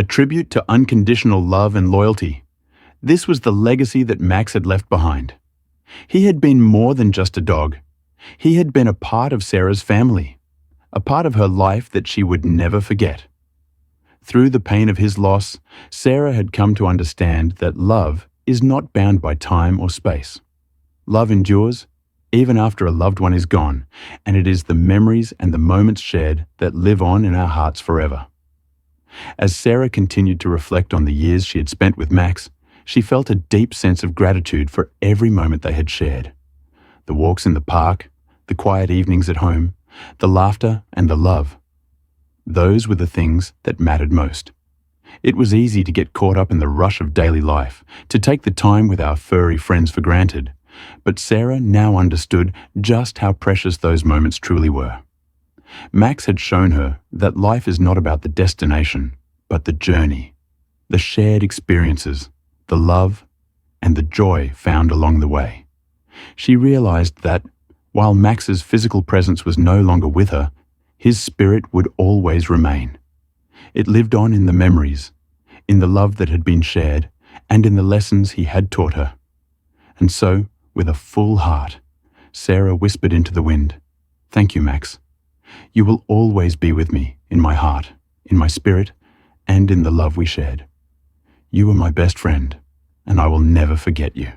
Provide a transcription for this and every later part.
a tribute to unconditional love and loyalty. This was the legacy that Max had left behind. He had been more than just a dog. He had been a part of Sarah's family, a part of her life that she would never forget. Through the pain of his loss, Sarah had come to understand that love is not bound by time or space. Love endures, even after a loved one is gone, and it is the memories and the moments shared that live on in our hearts forever. As Sarah continued to reflect on the years she had spent with Max, she felt a deep sense of gratitude for every moment they had shared. The walks in the park, the quiet evenings at home, the laughter and the love. Those were the things that mattered most. It was easy to get caught up in the rush of daily life, to take the time with our furry friends for granted, but Sarah now understood just how precious those moments truly were. Max had shown her that life is not about the destination, but the journey, the shared experiences, the love, and the joy found along the way. She realized that, while Max's physical presence was no longer with her, his spirit would always remain. It lived on in the memories, in the love that had been shared, and in the lessons he had taught her. And so, with a full heart, Sarah whispered into the wind, "Thank you, Max. You will always be with me, in my heart, in my spirit, and in the love we shared. You are my best friend, and I will never forget you."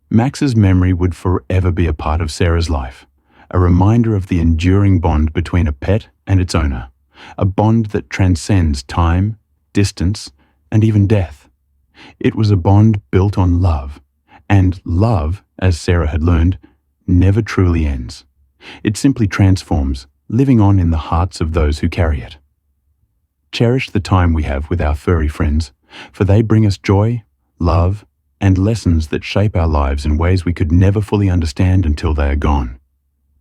Max's memory would forever be a part of Sarah's life, a reminder of the enduring bond between a pet and its owner, a bond that transcends time, distance, and even death. It was a bond built on love, and love, as Sarah had learned, never truly ends. It simply transforms, living on in the hearts of those who carry it. Cherish the time we have with our furry friends, for they bring us joy, love, and lessons that shape our lives in ways we could never fully understand until they are gone.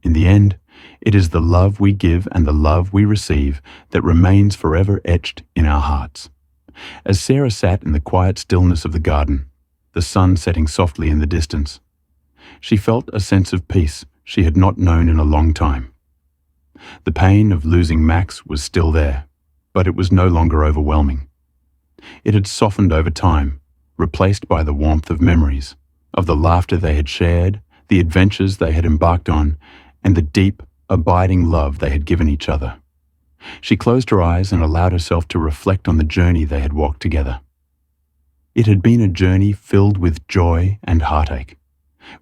In the end, it is the love we give and the love we receive that remains forever etched in our hearts. As Sarah sat in the quiet stillness of the garden, the sun setting softly in the distance, she felt a sense of peace she had not known in a long time. The pain of losing Max was still there, but it was no longer overwhelming. It had softened over time, replaced by the warmth of memories, of the laughter they had shared, the adventures they had embarked on, and the deep, abiding love they had given each other. She closed her eyes and allowed herself to reflect on the journey they had walked together. It had been a journey filled with joy and heartache,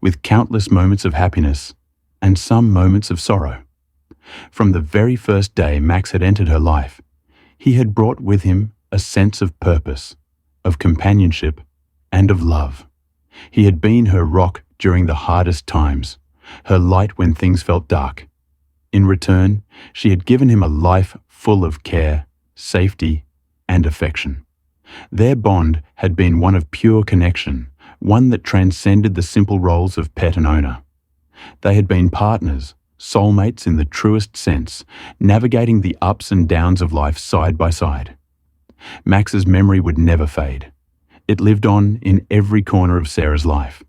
with countless moments of happiness and some moments of sorrow. From the very first day Max had entered her life, he had brought with him a sense of purpose, of companionship, and of love. He had been her rock during the hardest times, her light when things felt dark. In return, she had given him a life full of care, safety, and affection. Their bond had been one of pure connection, one that transcended the simple roles of pet and owner. They had been partners, soulmates in the truest sense, navigating the ups and downs of life side by side. Max's memory would never fade. It lived on in every corner of Sarah's life.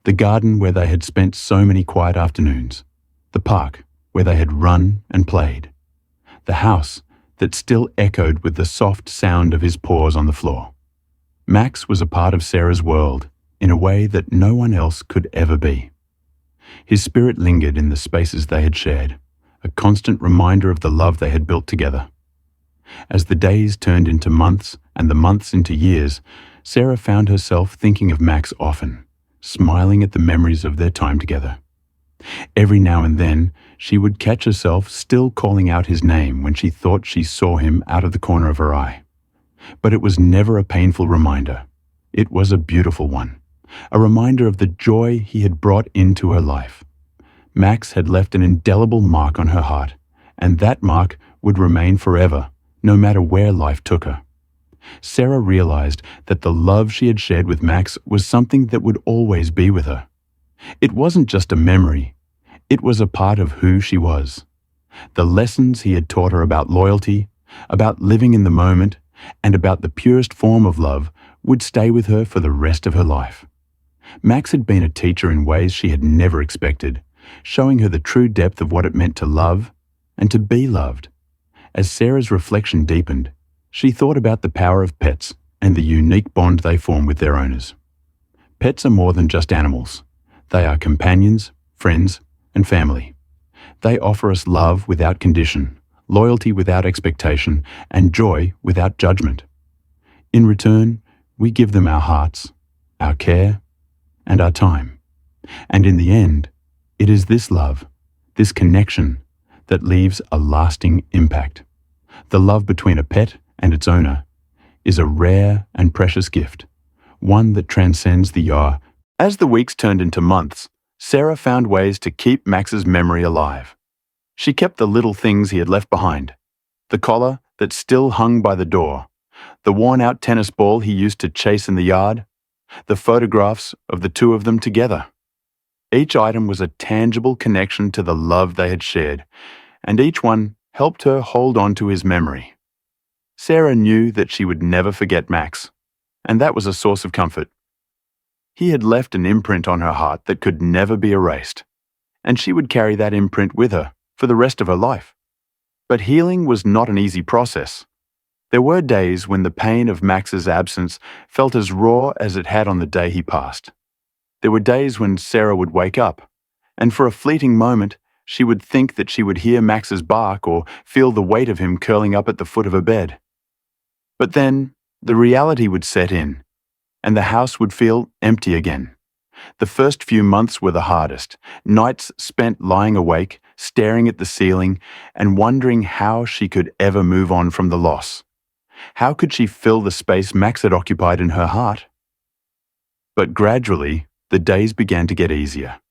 The garden where they had spent so many quiet afternoons, the park where they had run and played, the house that still echoed with the soft sound of his paws on the floor. Max was a part of Sarah's world in a way that no one else could ever be. His spirit lingered in the spaces they had shared, a constant reminder of the love they had built together. As the days turned into months and the months into years, Sarah found herself thinking of Max often, smiling at the memories of their time together. Every now and then, she would catch herself still calling out his name when she thought she saw him out of the corner of her eye. But it was never a painful reminder. It was a beautiful one, a reminder of the joy he had brought into her life. Max had left an indelible mark on her heart, and that mark would remain forever, no matter where life took her. Sarah realized that the love she had shared with Max was something that would always be with her. It wasn't just a memory. It was a part of who she was. The lessons he had taught her about loyalty, about living in the moment, and about the purest form of love would stay with her for the rest of her life. Max had been a teacher in ways she had never expected, showing her the true depth of what it meant to love and to be loved. As Sarah's reflection deepened, She thought about the power of pets and the unique bond they form with their owners. Pets are more than just animals. They are companions, friends, and family. They offer us love without condition, loyalty without expectation, and joy without judgment. In return, we give them our hearts, our care, and our time. And in the end, it is this love, this connection, that leaves a lasting impact. The love between a pet and its owner is a rare and precious gift, one that transcends the year. As the weeks turned into months, Sarah found ways to keep Max's memory alive. She kept the little things he had left behind: the collar that still hung by the door, the worn-out tennis ball he used to chase in the yard, the photographs of the two of them together. Each item was a tangible connection to the love they had shared, and each one helped her hold on to his memory. Sarah knew that she would never forget Max, and that was a source of comfort. He had left an imprint on her heart that could never be erased, and she would carry that imprint with her for the rest of her life. But healing was not an easy process. There were days when the pain of Max's absence felt as raw as it had on the day he passed. There were days when Sarah would wake up, and for a fleeting moment, she would think that she would hear Max's bark or feel the weight of him curling up at the foot of her bed. But then, the reality would set in, and the house would feel empty again. The first few months were the hardest, nights spent lying awake, staring at the ceiling, and wondering how she could ever move on from the loss. How could she fill the space Max had occupied in her heart? But gradually, the days began to get easier.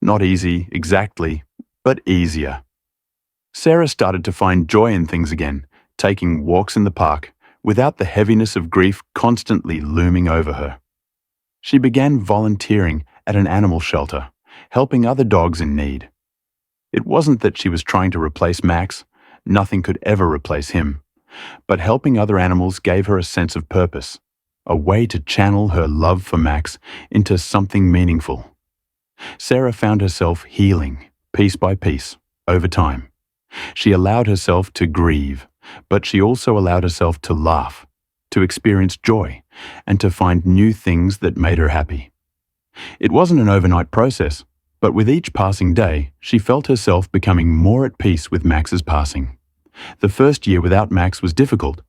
Not easy, exactly, but easier. Sarah started to find joy in things again, taking walks in the park, without the heaviness of grief constantly looming over her. She began volunteering at an animal shelter, helping other dogs in need. It wasn't that she was trying to replace Max, nothing could ever replace him, but helping other animals gave her a sense of purpose, a way to channel her love for Max into something meaningful. Sarah found herself healing, piece by piece, over time. She allowed herself to grieve, but she also allowed herself to laugh, to experience joy, and to find new things that made her happy. It wasn't an overnight process, but with each passing day, she felt herself becoming more at peace with Max's passing. The first year without Max was difficult,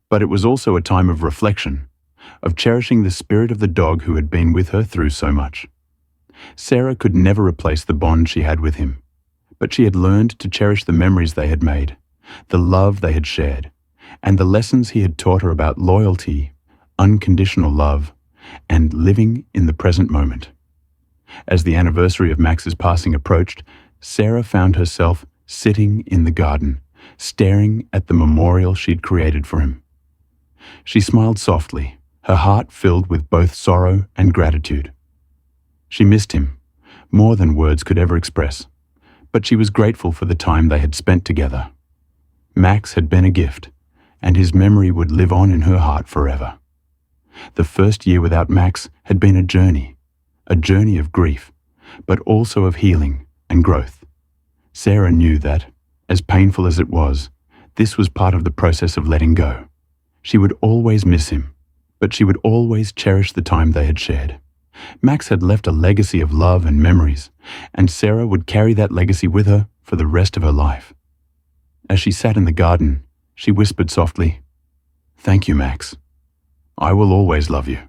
but it was also a time of reflection, of cherishing the spirit of the dog who had been with her through so much. Sarah could never replace the bond she had with him, but she had learned to cherish the memories they had made, the love they had shared, and the lessons he had taught her about loyalty, unconditional love, and living in the present moment. As the anniversary of Max's passing approached, Sarah found herself sitting in the garden, staring at the memorial she'd created for him. She smiled softly, her heart filled with both sorrow and gratitude. She missed him, more than words could ever express, but she was grateful for the time they had spent together. Max had been a gift, and his memory would live on in her heart forever. The first year without Max had been a journey of grief, but also of healing and growth. Sarah knew that, as painful as it was, this was part of the process of letting go. She would always miss him, but she would always cherish the time they had shared. Max had left a legacy of love and memories, and Sarah would carry that legacy with her for the rest of her life. As she sat in the garden, she whispered softly, "Thank you, Max. I will always love you."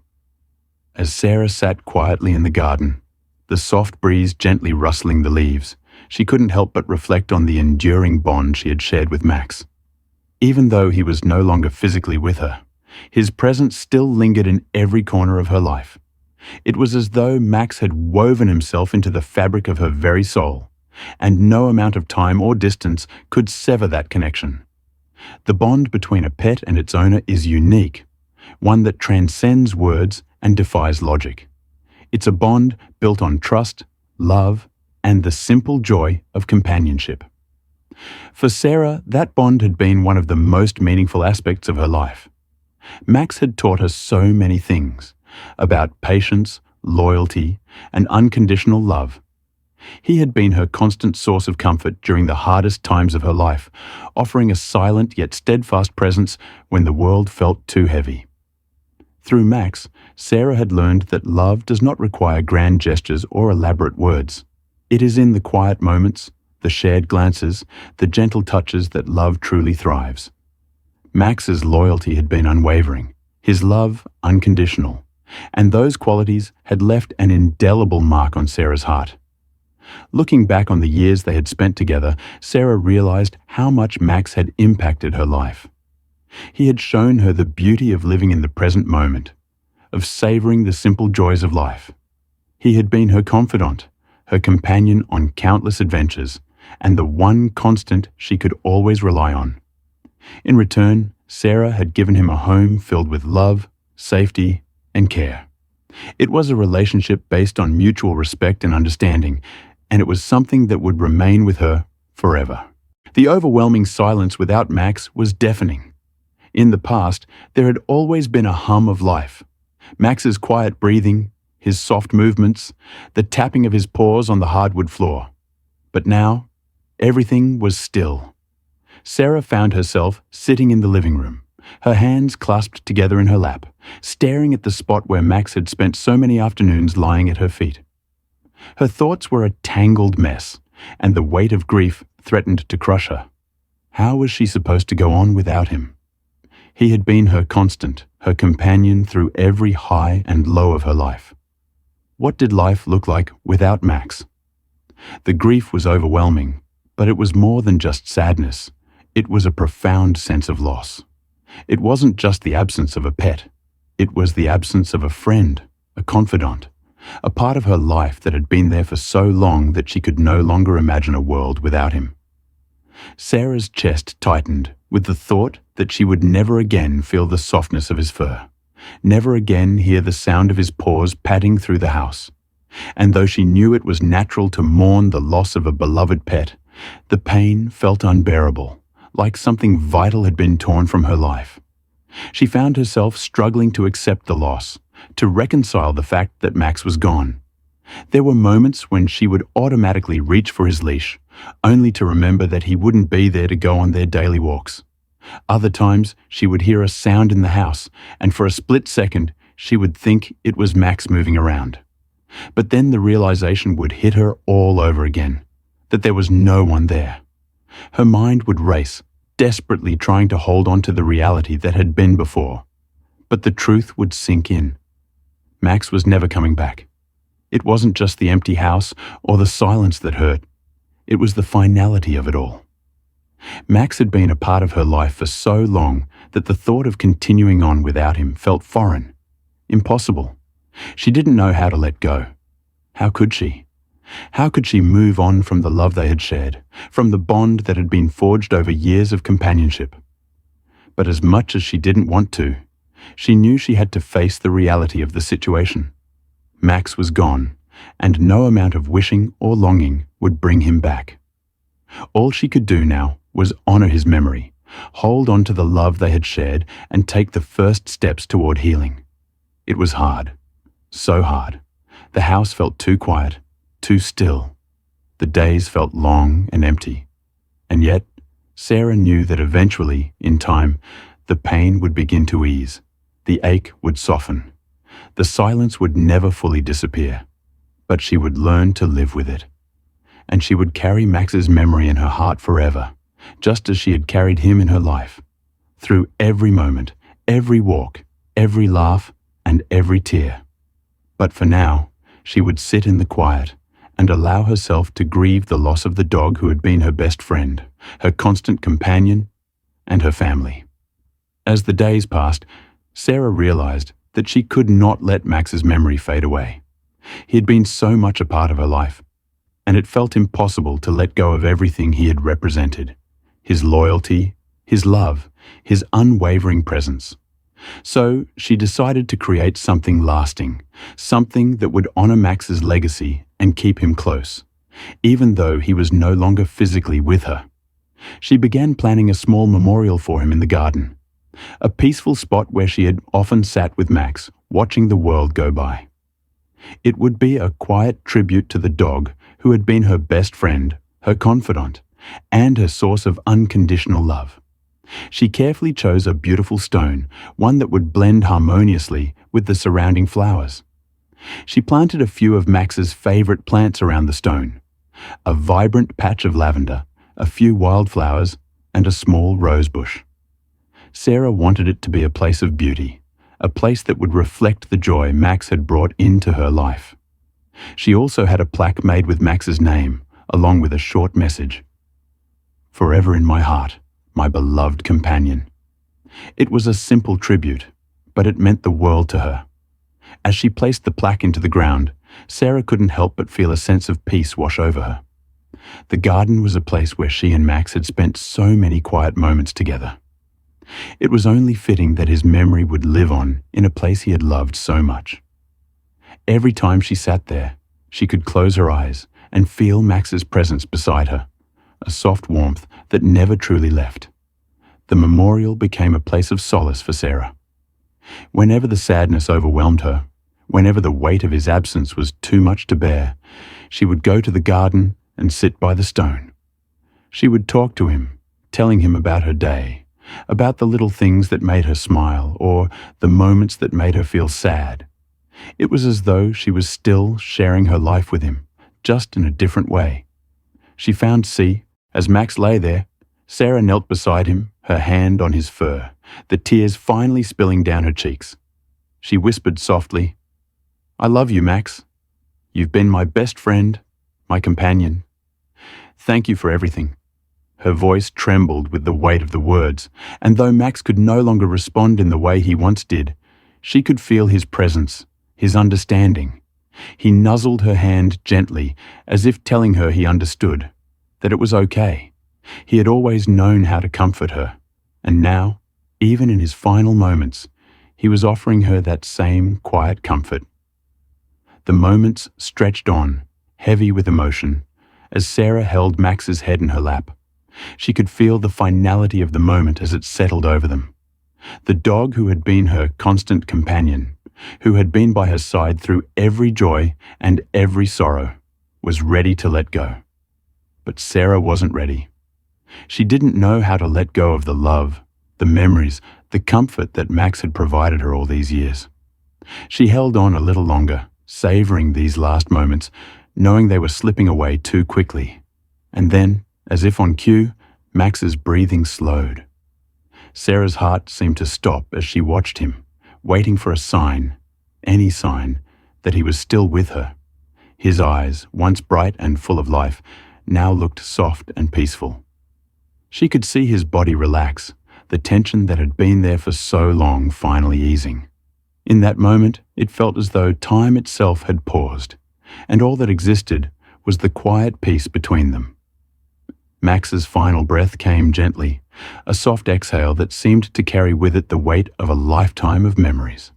As Sarah sat quietly in the garden, the soft breeze gently rustling the leaves, she couldn't help but reflect on the enduring bond she had shared with Max. Even though he was no longer physically with her, his presence still lingered in every corner of her life. It was as though Max had woven himself into the fabric of her very soul, and no amount of time or distance could sever that connection. The bond between a pet and its owner is unique, one that transcends words and defies logic. It's a bond built on trust, love, and the simple joy of companionship. For Sarah, that bond had been one of the most meaningful aspects of her life. Max had taught her so many things about patience, loyalty, and unconditional love. He had been her constant source of comfort during the hardest times of her life, offering a silent yet steadfast presence when the world felt too heavy. Through Max, Sarah had learned that love does not require grand gestures or elaborate words. It is in the quiet moments, the shared glances, the gentle touches that love truly thrives. Max's loyalty had been unwavering, his love unconditional, and those qualities had left an indelible mark on Sarah's heart. Looking back on the years they had spent together, Sarah realized how much Max had impacted her life. He had shown her the beauty of living in the present moment, of savoring the simple joys of life. He had been her confidant, her companion on countless adventures, and the one constant she could always rely on. In return, Sarah had given him a home filled with love, safety, and care. It was a relationship based on mutual respect and understanding, and it was something that would remain with her forever. The overwhelming silence without Max was deafening. In the past, there had always been a hum of life. Max's quiet breathing, his soft movements, the tapping of his paws on the hardwood floor. But now, everything was still. Sarah found herself sitting in the living room, her hands clasped together in her lap, staring at the spot where Max had spent so many afternoons lying at her feet. Her thoughts were a tangled mess, and the weight of grief threatened to crush her. How was she supposed to go on without him? He had been her constant, her companion through every high and low of her life. What did life look like without Max? The grief was overwhelming, but it was more than just sadness. It was a profound sense of loss. It wasn't just the absence of a pet. It was the absence of a friend, a confidant, a part of her life that had been there for so long that she could no longer imagine a world without him. Sarah's chest tightened with the thought that she would never again feel the softness of his fur, never again hear the sound of his paws padding through the house. And though she knew it was natural to mourn the loss of a beloved pet, the pain felt unbearable, like something vital had been torn from her life. She found herself struggling to accept the loss, to reconcile the fact that Max was gone. There were moments when she would automatically reach for his leash, only to remember that he wouldn't be there to go on their daily walks. Other times, she would hear a sound in the house, and for a split second, she would think it was Max moving around. But then the realization would hit her all over again, that there was no one there. Her mind would race, desperately trying to hold on to the reality that had been before. But the truth would sink in. Max was never coming back. It wasn't just the empty house or the silence that hurt. It was the finality of it all. Max had been a part of her life for so long that the thought of continuing on without him felt foreign, impossible. She didn't know how to let go. How could she? How could she move on from the love they had shared, from the bond that had been forged over years of companionship? But as much as she didn't want to, she knew she had to face the reality of the situation. Max was gone, and no amount of wishing or longing would bring him back. All she could do now was honor his memory, hold on to the love they had shared, and take the first steps toward healing. It was hard, so hard. The house felt too quiet, too still. The days felt long and empty. And yet, Sarah knew that eventually, in time, the pain would begin to ease. The ache would soften. The silence would never fully disappear. But she would learn to live with it. And she would carry Max's memory in her heart forever, just as she had carried him in her life. Through every moment, every walk, every laugh, and every tear. But for now, she would sit in the quiet and allow herself to grieve the loss of the dog who had been her best friend, her constant companion, and her family. As the days passed, Sarah realized that she could not let Max's memory fade away. He had been so much a part of her life, and it felt impossible to let go of everything he had represented: his loyalty, his love, his unwavering presence. So she decided to create something lasting, something that would honor Max's legacy and keep him close, even though he was no longer physically with her. She began planning a small memorial for him in the garden, a peaceful spot where she had often sat with Max, watching the world go by. It would be a quiet tribute to the dog who had been her best friend, her confidant, and her source of unconditional love. She carefully chose a beautiful stone, one that would blend harmoniously with the surrounding flowers. She planted a few of Max's favorite plants around the stone: a vibrant patch of lavender, a few wildflowers, and a small rose bush. Sarah wanted it to be a place of beauty, a place that would reflect the joy Max had brought into her life. She also had a plaque made with Max's name, along with a short message: "Forever in my heart, my beloved companion." It was a simple tribute, but it meant the world to her. As she placed the plaque into the ground, Sarah couldn't help but feel a sense of peace wash over her. The garden was a place where she and Max had spent so many quiet moments together. It was only fitting that his memory would live on in a place he had loved so much. Every time she sat there, she could close her eyes and feel Max's presence beside her, a soft warmth that never truly left. The memorial became a place of solace for Sarah. Whenever the sadness overwhelmed her, whenever the weight of his absence was too much to bear, she would go to the garden and sit by the stone. She would talk to him, telling him about her day, about the little things that made her smile or the moments that made her feel sad. It was as though she was still sharing her life with him, just in a different way. She found as Max lay there, Sarah knelt beside him, her hand on his fur, the tears finally spilling down her cheeks. She whispered softly, "I love you, Max. You've been my best friend, my companion. Thank you for everything." Her voice trembled with the weight of the words, and though Max could no longer respond in the way he once did, she could feel his presence, his understanding. He nuzzled her hand gently, as if telling her he understood, that it was okay. He had always known how to comfort her, and now, even in his final moments, he was offering her that same quiet comfort. The moments stretched on, heavy with emotion, as Sarah held Max's head in her lap. She could feel the finality of the moment as it settled over them. The dog who had been her constant companion, who had been by her side through every joy and every sorrow, was ready to let go. But Sarah wasn't ready. She didn't know how to let go of the love, the memories, the comfort that Max had provided her all these years. She held on a little longer, savoring these last moments, knowing they were slipping away too quickly. And then, as if on cue, Max's breathing slowed. Sarah's heart seemed to stop as she watched him, waiting for a sign, any sign, that he was still with her. His eyes, once bright and full of life, now looked soft and peaceful. She could see his body relax, the tension that had been there for so long finally easing. In that moment, it felt as though time itself had paused, and all that existed was the quiet peace between them. Max's final breath came gently, a soft exhale that seemed to carry with it the weight of a lifetime of memories.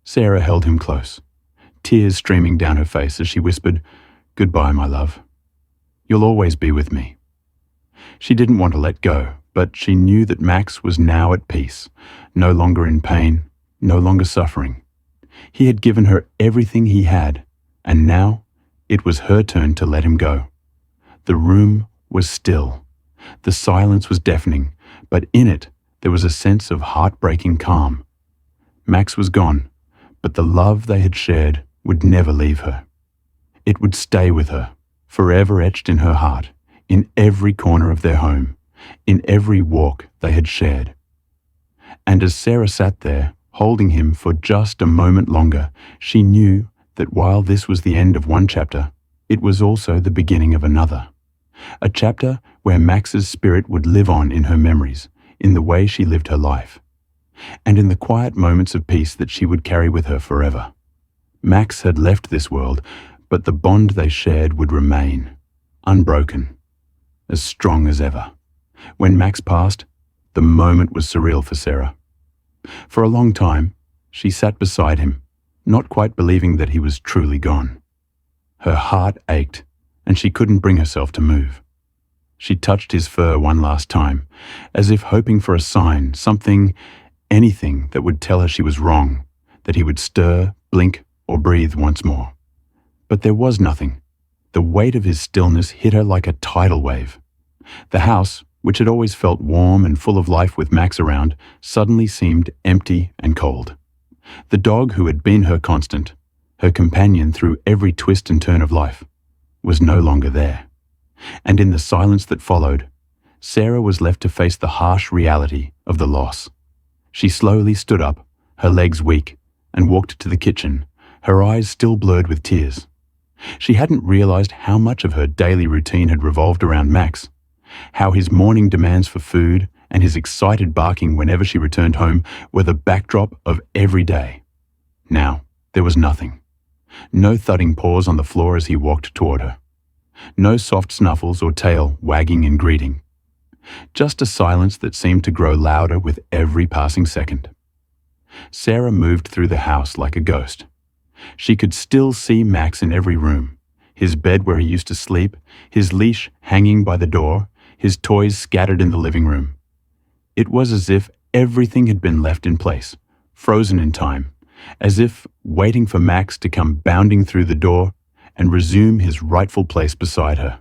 Sarah held him close, tears streaming down her face as she whispered, "Goodbye, my love. You'll always be with me." She didn't want to let go, but she knew that Max was now at peace, no longer in pain, no longer suffering. He had given her everything he had, and now it was her turn to let him go. The room was still. The silence was deafening, but in it there was a sense of heartbreaking calm. Max was gone, but the love they had shared would never leave her. It would stay with her, forever etched in her heart, in every corner of their home, in every walk they had shared. And as Sarah sat there, holding him for just a moment longer, she knew that while this was the end of one chapter, it was also the beginning of another. A chapter where Max's spirit would live on in her memories, in the way she lived her life, and in the quiet moments of peace that she would carry with her forever. Max had left this world, but the bond they shared would remain, unbroken, as strong as ever. When Max passed, the moment was surreal for Sarah. For a long time, she sat beside him, not quite believing that he was truly gone. Her heart ached, and she couldn't bring herself to move. She touched his fur one last time, as if hoping for a sign, something, anything that would tell her she was wrong, that he would stir, blink, or breathe once more. But there was nothing. The weight of his stillness hit her like a tidal wave. The house, which had always felt warm and full of life with Max around, suddenly seemed empty and cold. The dog who had been her constant, her companion through every twist and turn of life, was no longer there. And in the silence that followed, Sarah was left to face the harsh reality of the loss. She slowly stood up, her legs weak, and walked to the kitchen, her eyes still blurred with tears. She hadn't realized how much of her daily routine had revolved around Max, how his morning demands for food and his excited barking whenever she returned home were the backdrop of every day. Now, there was nothing. No thudding paws on the floor as he walked toward her. No soft snuffles or tail wagging in greeting. Just a silence that seemed to grow louder with every passing second. Sarah moved through the house like a ghost. She could still see Max in every room, his bed where he used to sleep, his leash hanging by the door, his toys scattered in the living room. It was as if everything had been left in place, frozen in time, as if waiting for Max to come bounding through the door and resume his rightful place beside her.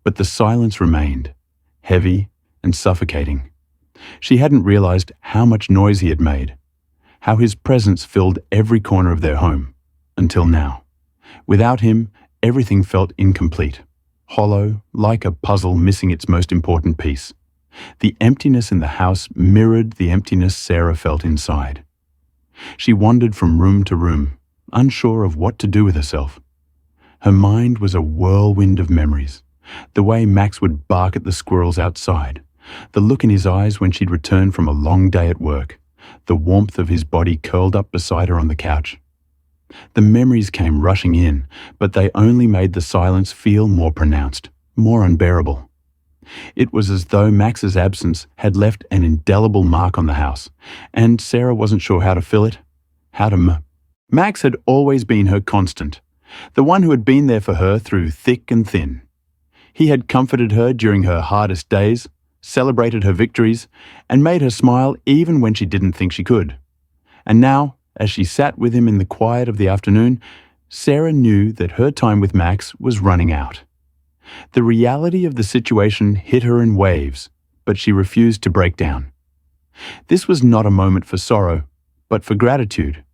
But the silence remained, heavy and suffocating. She hadn't realized how much noise he had made, how his presence filled every corner of their home, until now. Without him, everything felt incomplete, hollow, like a puzzle missing its most important piece. The emptiness in the house mirrored the emptiness Sarah felt inside. She wandered from room to room, unsure of what to do with herself. Her mind was a whirlwind of memories. The way Max would bark at the squirrels outside, the look in his eyes when she'd returned from a long day at work, the warmth of his body curled up beside her on the couch. The memories came rushing in, but they only made the silence feel more pronounced, more unbearable. It was as though Max's absence had left an indelible mark on the house, and Sarah wasn't sure how to fill it, Max had always been her constant, the one who had been there for her through thick and thin. He had comforted her during her hardest days, celebrated her victories, and made her smile even when she didn't think she could. And now, as she sat with him in the quiet of the afternoon, Sarah knew that her time with Max was running out. The reality of the situation hit her in waves, but she refused to break down. This was not a moment for sorrow, but for gratitude.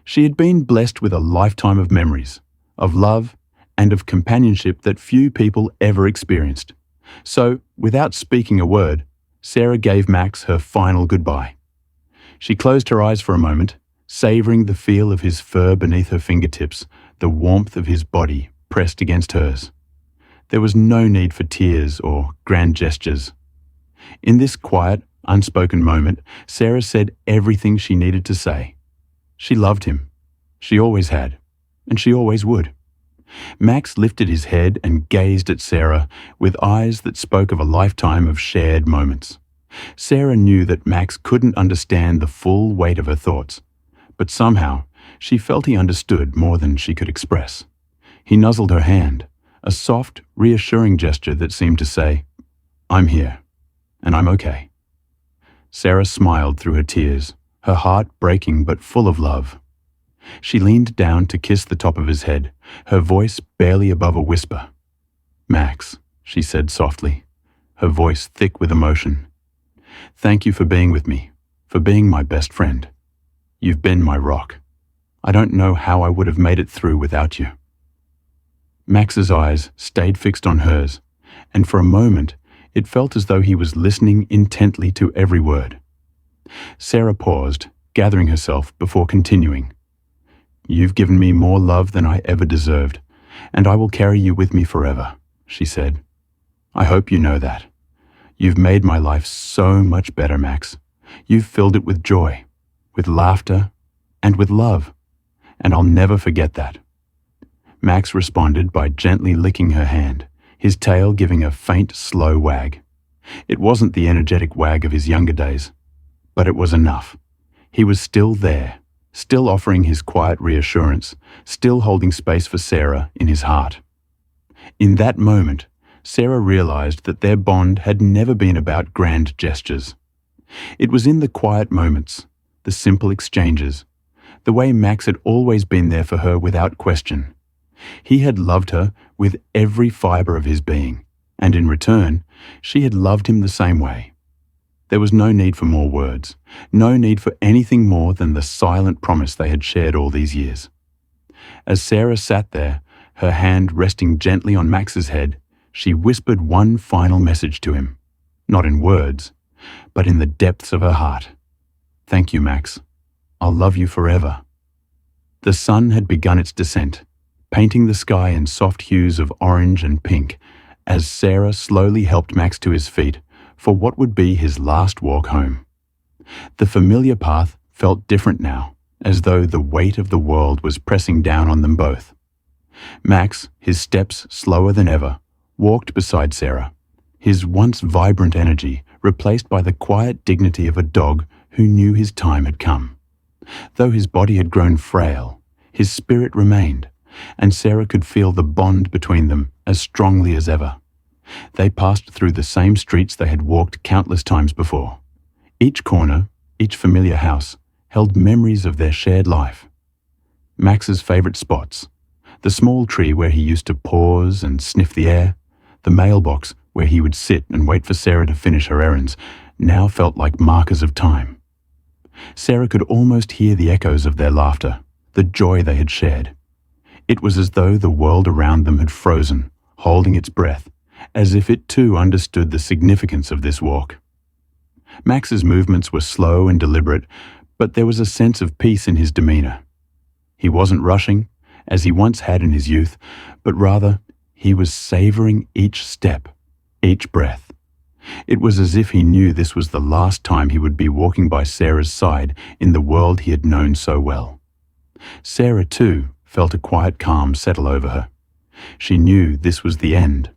She had been blessed with a lifetime of memories, of love, and of companionship that few people ever experienced. So, without speaking a word, Sarah gave Max her final goodbye. She closed her eyes for a moment, savoring the feel of his fur beneath her fingertips, the warmth of his body pressed against hers. There was no need for tears or grand gestures. In this quiet, unspoken moment, Sarah said everything she needed to say. She loved him. She always had, and she always would. Max lifted his head and gazed at Sarah with eyes that spoke of a lifetime of shared moments. Sarah knew that Max couldn't understand the full weight of her thoughts, but somehow she felt he understood more than she could express. He nuzzled her hand, a soft, reassuring gesture that seemed to say, "I'm here, and I'm okay." Sarah smiled through her tears, her heart breaking but full of love. She leaned down to kiss the top of his head, her voice barely above a whisper. "Max," she said softly, her voice thick with emotion. "Thank you for being with me, for being my best friend. You've been my rock. I don't know how I would have made it through without you." Max's eyes stayed fixed on hers, and for a moment it felt as though he was listening intently to every word. Sarah paused, gathering herself before continuing. "You've given me more love than I ever deserved, and I will carry you with me forever," she said. "I hope you know that. You've made my life so much better, Max. You've filled it with joy, with laughter, and with love, and I'll never forget that." Max responded by gently licking her hand, his tail giving a faint, slow wag. It wasn't the energetic wag of his younger days, but it was enough. He was still there, still offering his quiet reassurance, still holding space for Sarah in his heart. In that moment, Sarah realized that their bond had never been about grand gestures. It was in the quiet moments, the simple exchanges, the way Max had always been there for her without question. He had loved her with every fiber of his being, and in return, she had loved him the same way. There was no need for more words, no need for anything more than the silent promise they had shared all these years. As Sarah sat there, her hand resting gently on Max's head, she whispered one final message to him, not in words, but in the depths of her heart. "Thank you, Max. I'll love you forever." The sun had begun its descent, painting the sky in soft hues of orange and pink, as Sarah slowly helped Max to his feet for what would be his last walk home. The familiar path felt different now, as though the weight of the world was pressing down on them both. Max, his steps slower than ever, walked beside Sarah, his once vibrant energy replaced by the quiet dignity of a dog who knew his time had come. Though his body had grown frail, his spirit remained, and Sarah could feel the bond between them as strongly as ever. They passed through the same streets they had walked countless times before. Each corner, each familiar house, held memories of their shared life. Max's favorite spots, the small tree where he used to pause and sniff the air, the mailbox where he would sit and wait for Sarah to finish her errands, now felt like markers of time. Sarah could almost hear the echoes of their laughter, the joy they had shared. It was as though the world around them had frozen, holding its breath, as if it too understood the significance of this walk. Max's movements were slow and deliberate, but there was a sense of peace in his demeanor. He wasn't rushing, as he once had in his youth, but rather he was savoring each step, each breath. It was as if he knew this was the last time he would be walking by Sarah's side in the world he had known so well. Sarah, too, felt a quiet calm settle over her. She knew this was the end,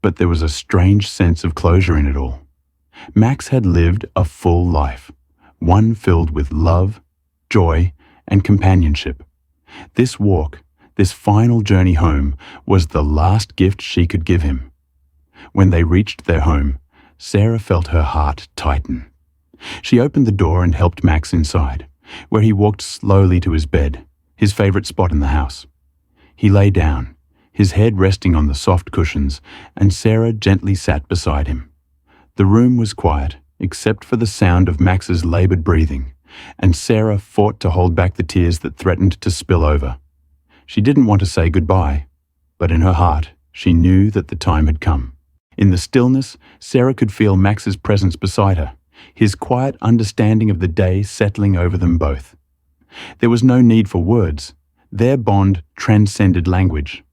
but there was a strange sense of closure in it all. Max had lived a full life, one filled with love, joy, and companionship. This walk, this final journey home, was the last gift she could give him. When they reached their home, Sarah felt her heart tighten. She opened the door and helped Max inside, where he walked slowly to his bed, his favorite spot in the house. He lay down, his head resting on the soft cushions, and Sarah gently sat beside him. The room was quiet, except for the sound of Max's labored breathing, and Sarah fought to hold back the tears that threatened to spill over. She didn't want to say goodbye, but in her heart, she knew that the time had come. In the stillness, Sarah could feel Max's presence beside her, his quiet understanding of the day settling over them both. There was no need for words. Their bond transcended language.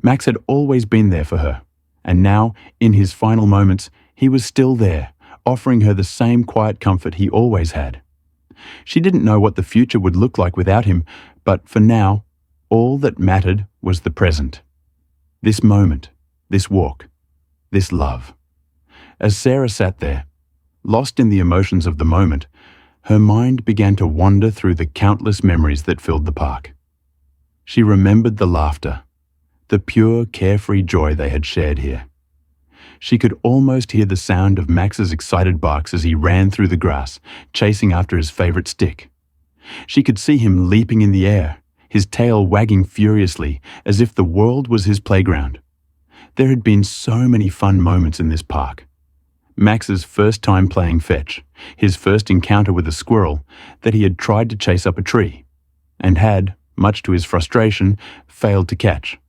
Max had always been there for her, and now, in his final moments, he was still there, offering her the same quiet comfort he always had. She didn't know what the future would look like without him, but for now, all that mattered was the present. This moment, this walk, this love. As Sarah sat there, lost in the emotions of the moment, her mind began to wander through the countless memories that filled the park. She remembered the laughter, the pure, carefree joy they had shared here. She could almost hear the sound of Max's excited barks as he ran through the grass, chasing after his favorite stick. She could see him leaping in the air, his tail wagging furiously, as if the world was his playground. There had been so many fun moments in this park. Max's first time playing fetch, his first encounter with a squirrel that he had tried to chase up a tree, and had, much to his frustration, failed to catch.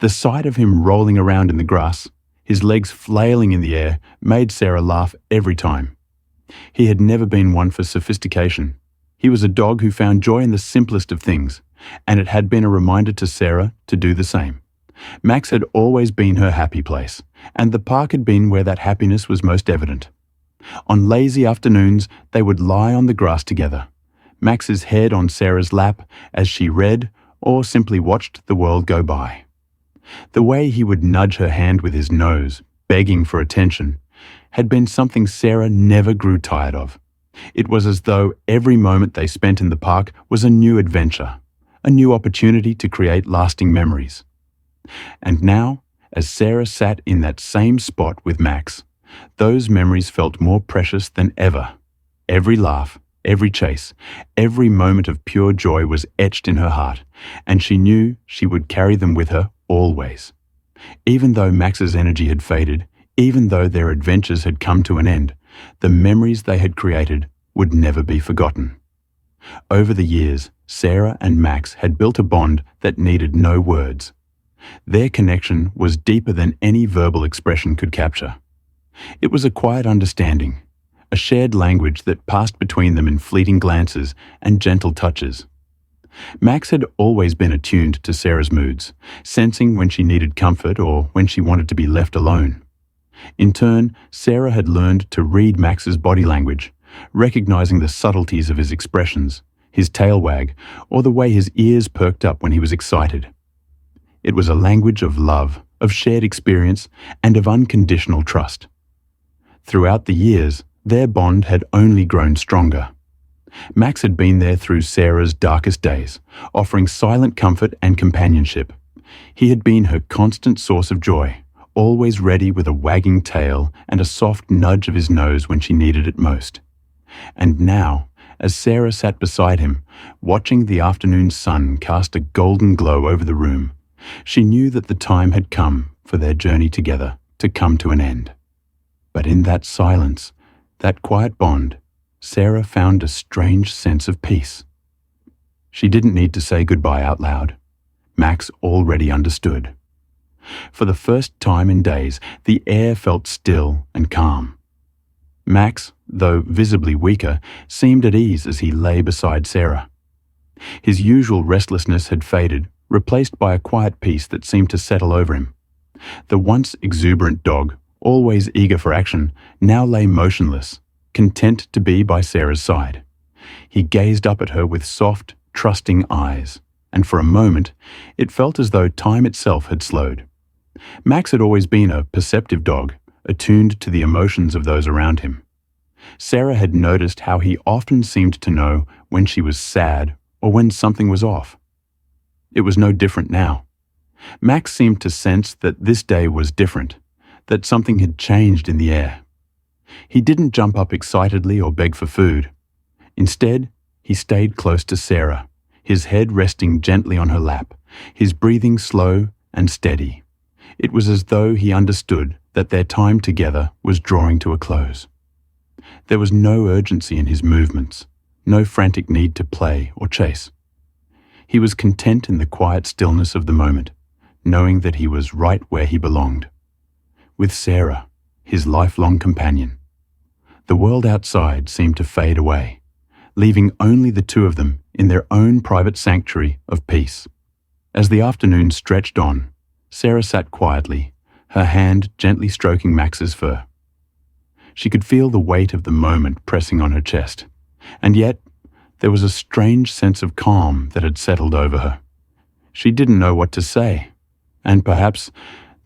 The sight of him rolling around in the grass, his legs flailing in the air, made Sarah laugh every time. He had never been one for sophistication. He was a dog who found joy in the simplest of things, and it had been a reminder to Sarah to do the same. Max had always been her happy place, and the park had been where that happiness was most evident. On lazy afternoons, they would lie on the grass together, Max's head on Sarah's lap as she read or simply watched the world go by. The way he would nudge her hand with his nose, begging for attention, had been something Sarah never grew tired of. It was as though every moment they spent in the park was a new adventure, a new opportunity to create lasting memories. And now, as Sarah sat in that same spot with Max, those memories felt more precious than ever. Every laugh, Every chase, every moment of pure joy was etched in her heart, and she knew she would carry them with her always. Even though Max's energy had faded, even though their adventures had come to an end, the memories they had created would never be forgotten. Over the years, Sarah and Max had built a bond that needed no words. Their connection was deeper than any verbal expression could capture. It was a quiet understanding, a shared language that passed between them in fleeting glances and gentle touches. Max had always been attuned to Sarah's moods, sensing when she needed comfort or when she wanted to be left alone. In turn, Sarah had learned to read Max's body language, recognizing the subtleties of his expressions, his tail wag, or the way his ears perked up when he was excited. It was a language of love, of shared experience, and of unconditional trust. Throughout the years, their bond had only grown stronger. Max had been there through Sarah's darkest days, offering silent comfort and companionship. He had been her constant source of joy, always ready with a wagging tail and a soft nudge of his nose when she needed it most. And now, as Sarah sat beside him, watching the afternoon sun cast a golden glow over the room, she knew that the time had come for their journey together to come to an end. But in that silence, that quiet bond, Sarah found a strange sense of peace. She didn't need to say goodbye out loud. Max already understood. For the first time in days, the air felt still and calm. Max, though visibly weaker, seemed at ease as he lay beside Sarah. His usual restlessness had faded, replaced by a quiet peace that seemed to settle over him. The once exuberant dog, always eager for action, now lay motionless, content to be by Sarah's side. He gazed up at her with soft, trusting eyes, and for a moment, it felt as though time itself had slowed. Max had always been a perceptive dog, attuned to the emotions of those around him. Sarah had noticed how he often seemed to know when she was sad or when something was off. It was no different now. Max seemed to sense that this day was different, that something had changed in the air. He didn't jump up excitedly or beg for food. Instead, he stayed close to Sarah, his head resting gently on her lap, his breathing slow and steady. It was as though he understood that their time together was drawing to a close. There was no urgency in his movements, no frantic need to play or chase. He was content in the quiet stillness of the moment, knowing that he was right where he belonged, with Sarah, his lifelong companion. The world outside seemed to fade away, leaving only the two of them in their own private sanctuary of peace. As the afternoon stretched on, Sarah sat quietly, her hand gently stroking Max's fur. She could feel the weight of the moment pressing on her chest, and yet there was a strange sense of calm that had settled over her. She didn't know what to say, and perhaps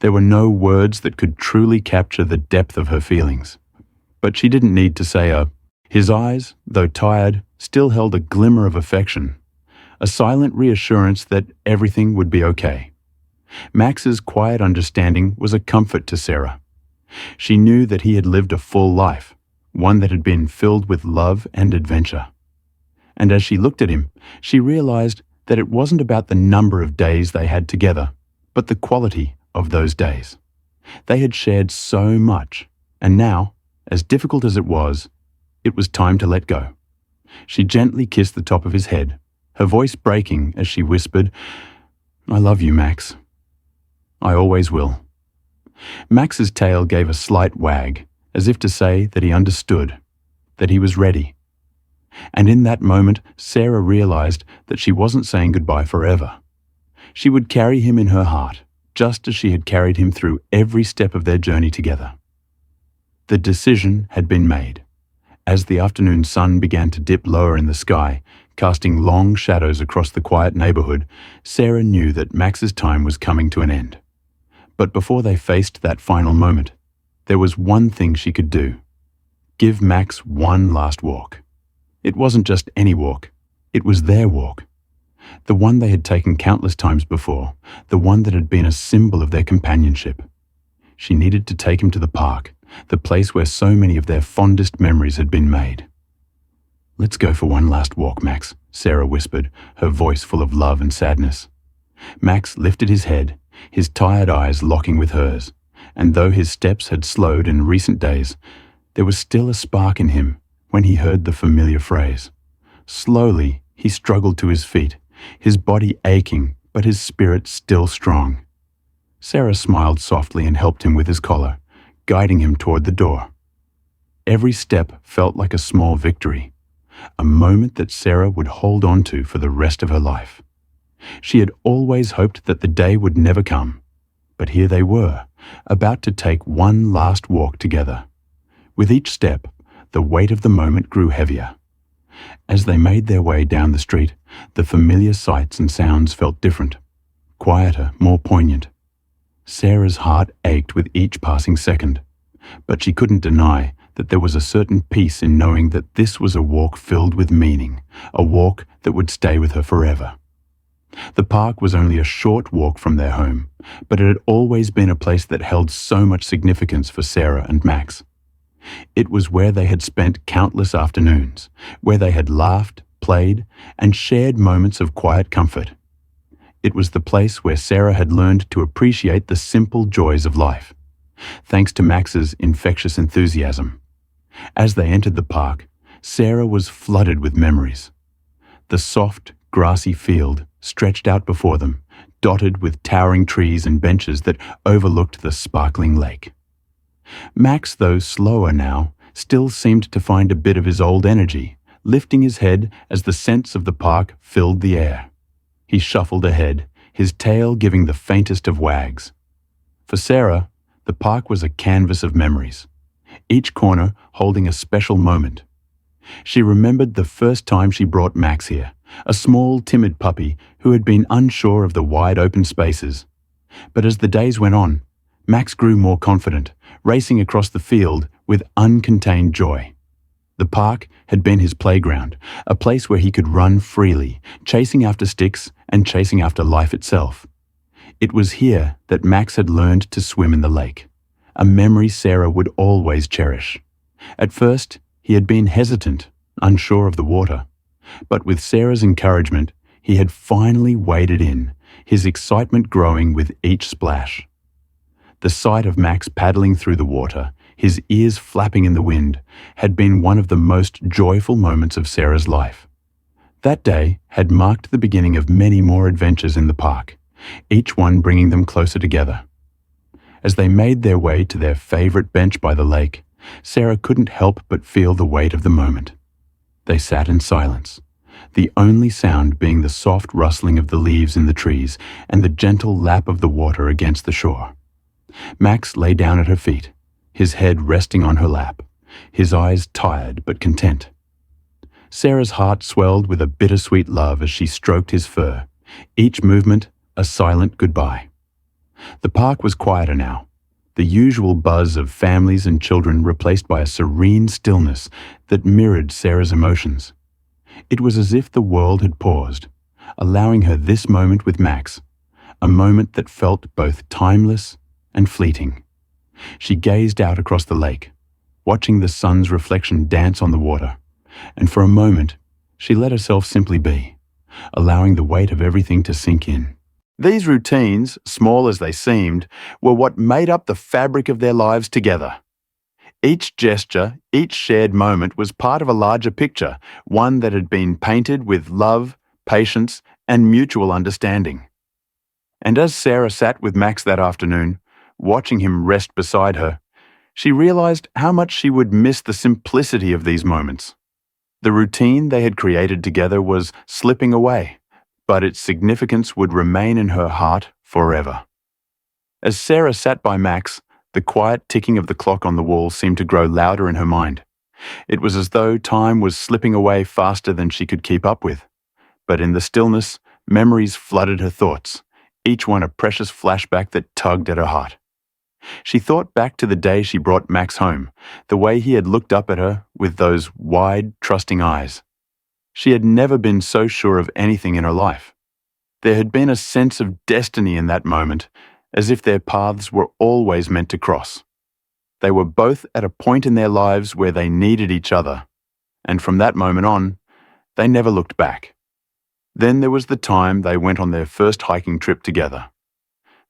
there were no words that could truly capture the depth of her feelings. But she didn't need to say a. His eyes, though tired, still held a glimmer of affection, a silent reassurance that everything would be okay. Max's quiet understanding was a comfort to Sarah. She knew that he had lived a full life, one that had been filled with love and adventure. And as she looked at him, she realized that it wasn't about the number of days they had together, but the quality of those days. They had shared so much, and now, as difficult as it was time to let go. She gently kissed the top of his head, her voice breaking as she whispered, "I love you, Max. I always will." Max's tail gave a slight wag, as if to say that he understood, that he was ready. And in that moment, Sarah realized that she wasn't saying goodbye forever. She would carry him in her heart, just as she had carried him through every step of their journey together. The decision had been made. As the afternoon sun began to dip lower in the sky, casting long shadows across the quiet neighborhood, Sarah knew that Max's time was coming to an end. But before they faced that final moment, there was one thing she could do: give Max one last walk. It wasn't just any walk, it was their walk. The one they had taken countless times before, the one that had been a symbol of their companionship. She needed to take him to the park, the place where so many of their fondest memories had been made. "Let's go for one last walk, Max," Sarah whispered, her voice full of love and sadness. Max lifted his head, his tired eyes locking with hers, and though his steps had slowed in recent days, there was still a spark in him when he heard the familiar phrase. Slowly, he struggled to his feet, his body aching, but his spirit still strong. Sarah smiled softly and helped him with his collar, guiding him toward the door. Every step felt like a small victory, a moment that Sarah would hold on to for the rest of her life. She had always hoped that the day would never come, but here they were, about to take one last walk together. With each step, the weight of the moment grew heavier. As they made their way down the street, the familiar sights and sounds felt different, quieter, more poignant. Sarah's heart ached with each passing second, but she couldn't deny that there was a certain peace in knowing that this was a walk filled with meaning, a walk that would stay with her forever. The park was only a short walk from their home, but it had always been a place that held so much significance for Sarah and Max. It was where they had spent countless afternoons, where they had laughed, played, and shared moments of quiet comfort. It was the place where Sarah had learned to appreciate the simple joys of life, thanks to Max's infectious enthusiasm. As they entered the park, Sarah was flooded with memories. The soft, grassy field stretched out before them, dotted with towering trees and benches that overlooked the sparkling lake. Max, though slower now, still seemed to find a bit of his old energy, lifting his head as the scents of the park filled the air. He shuffled ahead, his tail giving the faintest of wags. For Sarah, the park was a canvas of memories, each corner holding a special moment. She remembered the first time she brought Max here, a small, timid puppy who had been unsure of the wide open spaces. But as the days went on, Max grew more confident, racing across the field with uncontained joy. The park had been his playground, a place where he could run freely, chasing after sticks and chasing after life itself. It was here that Max had learned to swim in the lake, a memory Sarah would always cherish. At first, he had been hesitant, unsure of the water, but with Sarah's encouragement, he had finally waded in, his excitement growing with each splash. The sight of Max paddling through the water, his ears flapping in the wind, had been one of the most joyful moments of Sarah's life. That day had marked the beginning of many more adventures in the park, each one bringing them closer together. As they made their way to their favorite bench by the lake, Sarah couldn't help but feel the weight of the moment. They sat in silence, the only sound being the soft rustling of the leaves in the trees and the gentle lap of the water against the shore. Max lay down at her feet, his head resting on her lap, his eyes tired but content. Sarah's heart swelled with a bittersweet love as she stroked his fur, each movement a silent goodbye. The park was quieter now, the usual buzz of families and children replaced by a serene stillness that mirrored Sarah's emotions. It was as if the world had paused, allowing her this moment with Max, a moment that felt both timeless and fleeting. She gazed out across the lake, watching the sun's reflection dance on the water, and for a moment, she let herself simply be, allowing the weight of everything to sink in. These routines, small as they seemed, were what made up the fabric of their lives together. Each gesture, each shared moment was part of a larger picture, one that had been painted with love, patience, and mutual understanding. And as Sarah sat with Max that afternoon, watching him rest beside her, she realized how much she would miss the simplicity of these moments. The routine they had created together was slipping away, but its significance would remain in her heart forever. As Sarah sat by Max, the quiet ticking of the clock on the wall seemed to grow louder in her mind. It was as though time was slipping away faster than she could keep up with. But in the stillness, memories flooded her thoughts, each one a precious flashback that tugged at her heart. She thought back to the day she brought Max home, the way he had looked up at her with those wide, trusting eyes. She had never been so sure of anything in her life. There had been a sense of destiny in that moment, as if their paths were always meant to cross. They were both at a point in their lives where they needed each other, And from that moment on, they never looked back. Then there was the time they went on their first hiking trip together.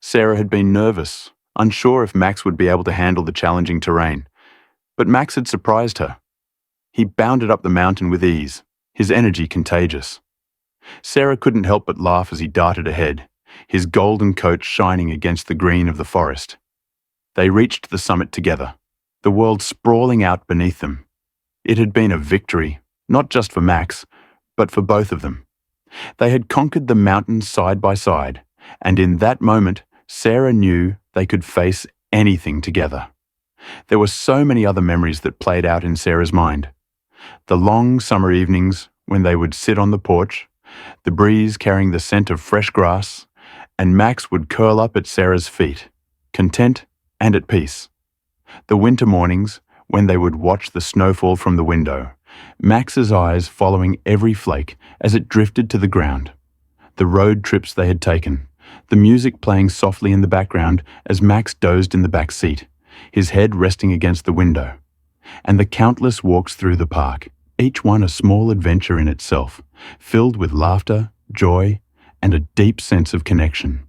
Sarah had been nervous, unsure if Max would be able to handle the challenging terrain, but Max had surprised her. He bounded up the mountain with ease, his energy contagious. Sarah couldn't help but laugh as he darted ahead, his golden coat shining against the green of the forest. They reached the summit together, the world sprawling out beneath them. It had been a victory, not just for Max, but for both of them. They had conquered the mountain side by side, and in that moment, Sarah knew they could face anything together. There were so many other memories that played out in Sarah's mind. The long summer evenings when they would sit on the porch, the breeze carrying the scent of fresh grass, and Max would curl up at Sarah's feet, content and at peace. The winter mornings when they would watch the snowfall from the window, Max's eyes following every flake as it drifted to the ground. The road trips they had taken, the music playing softly in the background as Max dozed in the back seat, his head resting against the window. And the countless walks through the park, each one a small adventure in itself, filled with laughter, joy, and a deep sense of connection.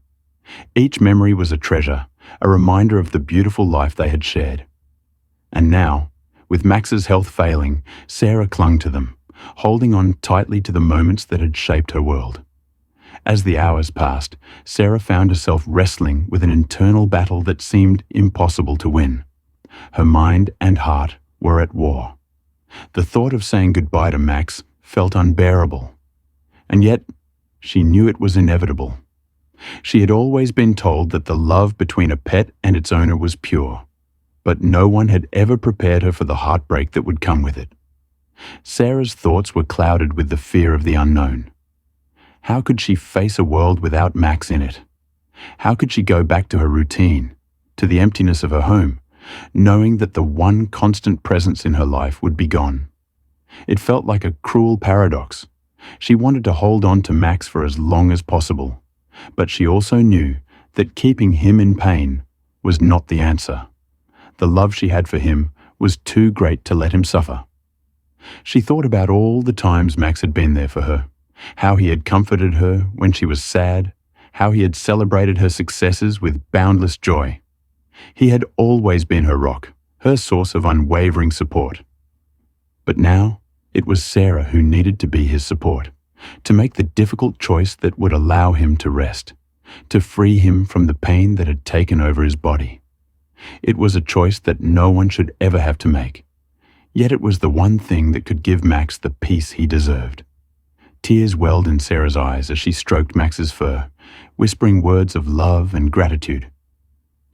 Each memory was a treasure, a reminder of the beautiful life they had shared. And now, with Max's health failing, Sarah clung to them, holding on tightly to the moments that had shaped her world. As the hours passed, Sarah found herself wrestling with an internal battle that seemed impossible to win. Her mind and heart were at war. The thought of saying goodbye to Max felt unbearable. And yet, she knew it was inevitable. She had always been told that the love between a pet and its owner was pure, but no one had ever prepared her for the heartbreak that would come with it. Sarah's thoughts were clouded with the fear of the unknown. How could she face a world without Max in it? How could she go back to her routine, to the emptiness of her home, knowing that the one constant presence in her life would be gone? It felt like a cruel paradox. She wanted to hold on to Max for as long as possible, but she also knew that keeping him in pain was not the answer. The love she had for him was too great to let him suffer. She thought about all the times Max had been there for her, how he had comforted her when she was sad, how he had celebrated her successes with boundless joy. He had always been her rock, her source of unwavering support. But now, it was Sarah who needed to be his support, to make the difficult choice that would allow him to rest, to free him from the pain that had taken over his body. It was a choice that no one should ever have to make, yet it was the one thing that could give Max the peace he deserved. Tears welled in Sarah's eyes as she stroked Max's fur, whispering words of love and gratitude.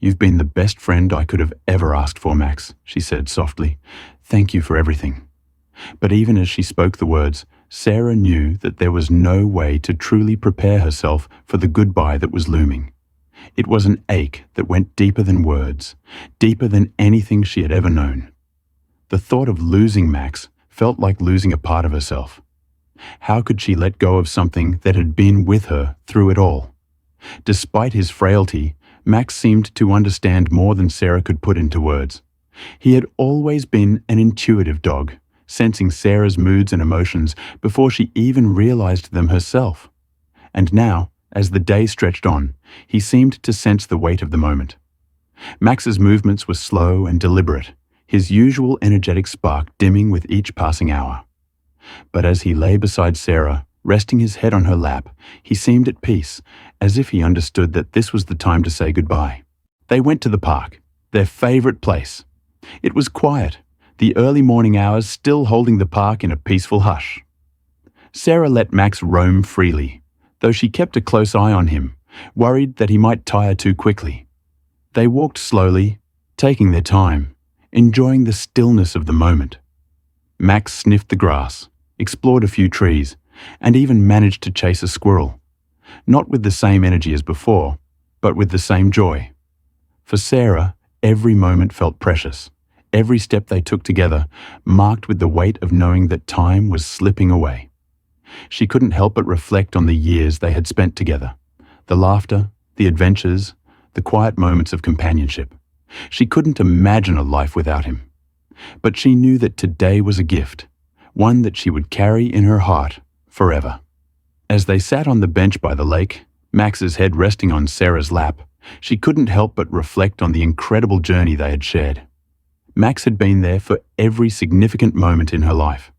"You've been the best friend I could have ever asked for, Max," she said softly. "Thank you for everything." But even as she spoke the words, Sarah knew that there was no way to truly prepare herself for the goodbye that was looming. It was an ache that went deeper than words, deeper than anything she had ever known. The thought of losing Max felt like losing a part of herself. How could she let go of something that had been with her through it all? Despite his frailty, Max seemed to understand more than Sarah could put into words. He had always been an intuitive dog, sensing Sarah's moods and emotions before she even realized them herself. And now, as the day stretched on, he seemed to sense the weight of the moment. Max's movements were slow and deliberate, his usual energetic spark dimming with each passing hour. But as he lay beside Sarah, resting his head on her lap, he seemed at peace, as if he understood that this was the time to say goodbye. They went to the park, their favorite place. It was quiet, the early morning hours still holding the park in a peaceful hush. Sarah let Max roam freely, though she kept a close eye on him, worried that he might tire too quickly. They walked slowly, taking their time, enjoying the stillness of the moment. Max sniffed the grass, explored a few trees, and even managed to chase a squirrel. Not with the same energy as before, but with the same joy. For Sarah, every moment felt precious. Every step they took together, marked with the weight of knowing that time was slipping away. She couldn't help but reflect on the years they had spent together, the laughter, the adventures, the quiet moments of companionship. She couldn't imagine a life without him. But she knew that today was a gift, one that she would carry in her heart forever. As they sat on the bench by the lake, Max's head resting on Sarah's lap, she couldn't help but reflect on the incredible journey they had shared. Max had been there for every significant moment in her life.